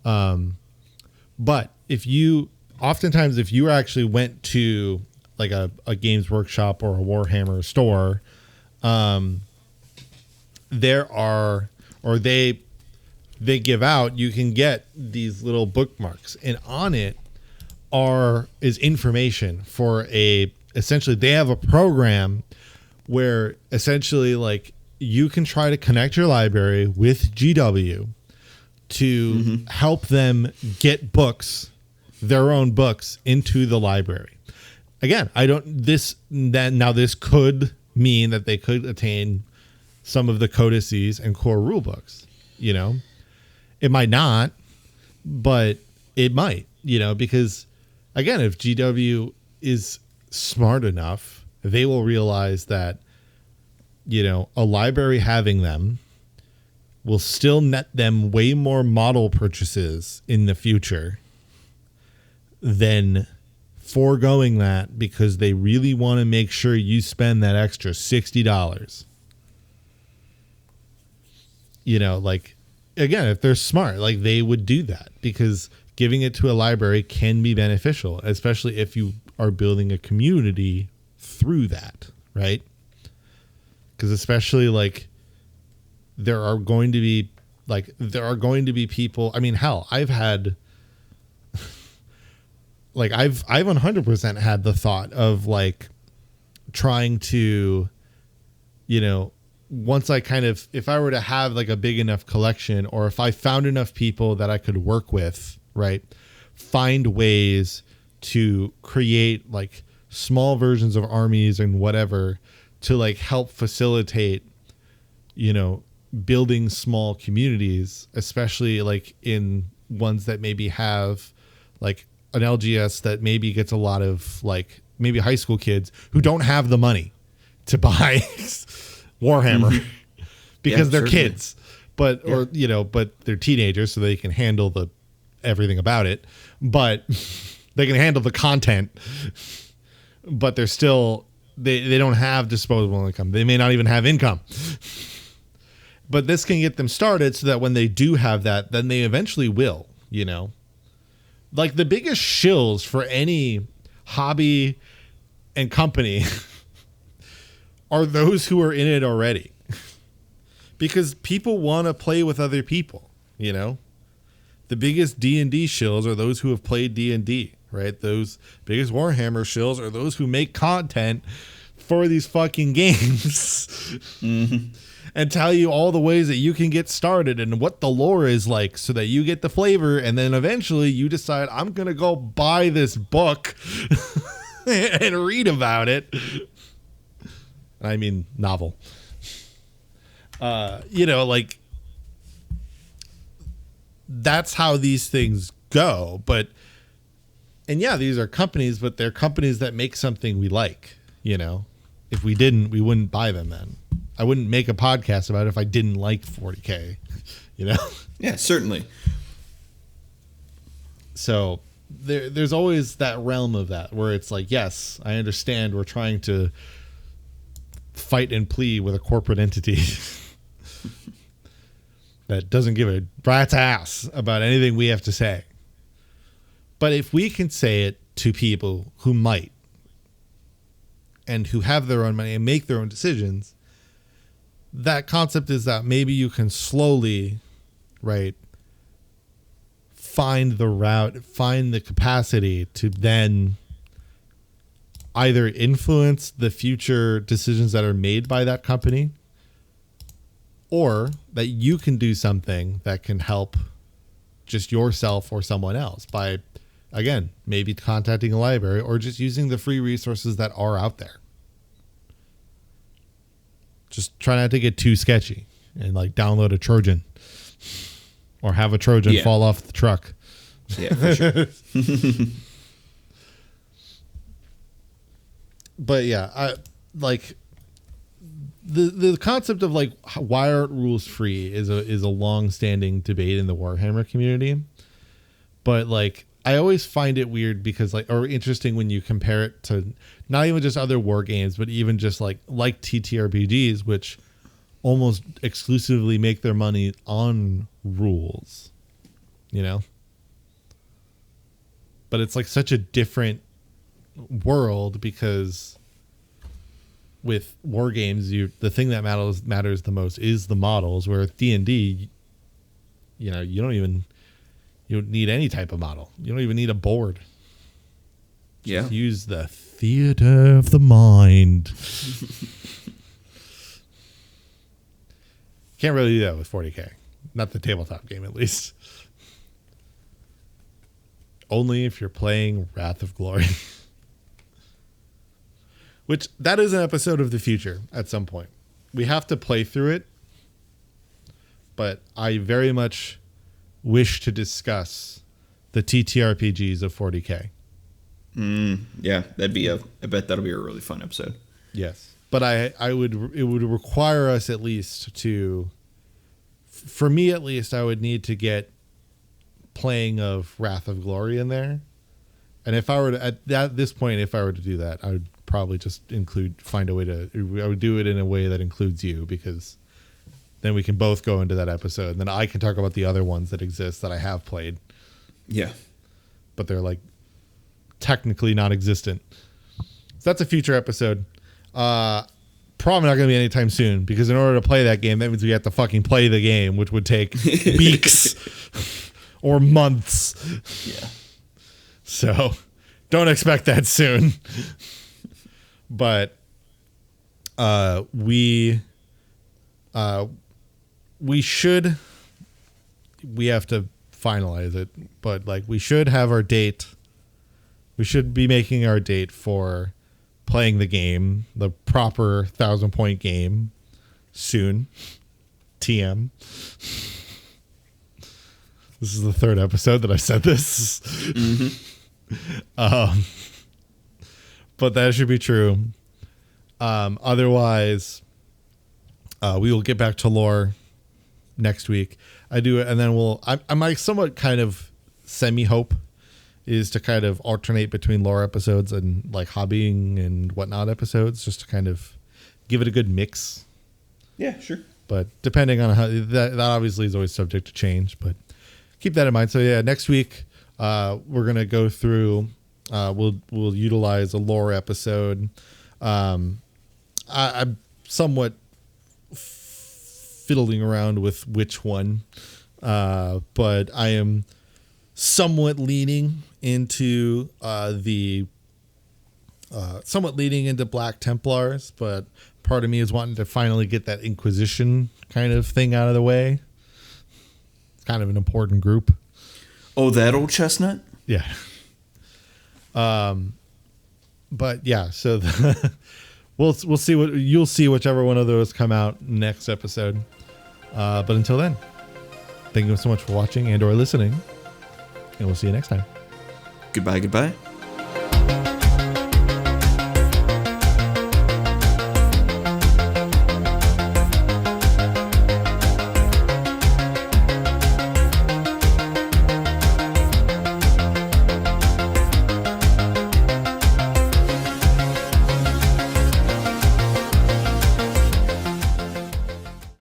But if you actually went to like a Games Workshop or a Warhammer store, they give out, you can get these little bookmarks, and on it is information for essentially they have a program where essentially like you can try to connect your library with GW to help them get their own books into the library. Again, this could mean that they could attain some of the codices and core rule books, It might not, but it might, because again, if GW is smart enough, they will realize that, a library having them will still net them way more model purchases in the future than foregoing that because they really want to make sure you spend that extra $60. Like, again, if they're smart, like they would do that because giving it to a library can be beneficial, especially if you are building a community through that, right? Because especially like there are going to be people. I mean, hell, I've had like I've 100% had the thought of like trying to, once I if I were to have like a big enough collection, or if I found enough people that I could work with, right, find ways to create like small versions of armies and whatever to like help facilitate, building small communities, especially like in ones that maybe have like an LGS that maybe gets a lot of like maybe high school kids who don't have the money to buy Warhammer because they're kids, but they're teenagers, so they can handle everything about it, but they can handle the content, but they're still they don't have disposable income. They may not even have income. But this can get them started so that when they do have that, then they eventually will, Like the biggest shills for any hobby and company are those who are in it already. Because people want to play with other people, The biggest D&D shills are those who have played D&D, right? Those biggest Warhammer shills are those who make content for these fucking games. Mm-hmm. And tell you all the ways that you can get started and what the lore is like so that you get the flavor. And then eventually you decide, I'm going to go buy this book and read about it. I mean, novel. Like that's how these things go. And yeah, these are companies, but they're companies that make something we like, If we didn't, we wouldn't buy them then. I wouldn't make a podcast about it if I didn't like 40K, Yeah, certainly. So there's always that realm of that where it's like, yes, I understand we're trying to fight and plea with a corporate entity that doesn't give a rat's ass about anything we have to say. But if we can say it to people who might and who have their own money and make their own decisions, that concept is that maybe you can slowly, right, find the route, find the capacity to then either influence the future decisions that are made by that company, or that you can do something that can help just yourself or someone else by, again, maybe contacting a library or just using the free resources that are out there. Just try not to get too sketchy and like download a Trojan or have a Trojan fall off the truck. Yeah, for sure. But yeah, I like the concept of like why aren't rules free is a long-standing debate in the Warhammer community. But like I always find it weird because or interesting when you compare it to not even just other war games, but even just like TTRPGs, which almost exclusively make their money on rules, But it's like such a different world because with war games, the thing that matters the most is the models. Where with D&D, you don't need any type of model. You don't even need a board. Just use the theater of the mind. Can't really do that with 40K. Not the tabletop game, at least. Only if you're playing Wrath of Glory. Which, that is an episode of the future at some point. We have to play through it. But I very much wish to discuss the TTRPGs of 40K. Yeah, I bet that'll be a really fun episode. Yes. But it would require us at least to, for me at least, I would need to get playing of Wrath of Glory in there. And if I were to, at this point, if I were to do that, I would probably just find a way to, I would do it in a way that includes you, because then we can both go into that episode. And then I can talk about the other ones that exist that I have played. Yeah. But they're like technically non-existent. So that's a future episode. Probably not going to be anytime soon, because in order to play that game, that means we have to fucking play the game, which would take weeks or months. Yeah. So don't expect that soon. But we have to finalize it, but like we should have our date. We should be making our date for playing the game, the proper 1,000-point game, soon. TM. This is the third episode that I said this. Mm-hmm. But that should be true. Otherwise, we will get back to lore next week. I do it, and then I'm like somewhat kind of semi-hope is to kind of alternate between lore episodes and like hobbying and whatnot episodes, just to kind of give it a good mix. Yeah, sure. But depending on how that obviously is always subject to change, but keep that in mind. So yeah, next week we're gonna go through. We'll utilize a lore episode. I'm somewhat fiddling around with which one, but I am somewhat leaning into somewhat leaning into Black Templars, but part of me is wanting to finally get that Inquisition kind of thing out of the way. It's kind of an important group. Oh, that old chestnut? Yeah. But yeah, so we'll see what you'll see, whichever one of those come out next episode. But until then, thank you so much for watching and or listening, and we'll see you next time. Goodbye.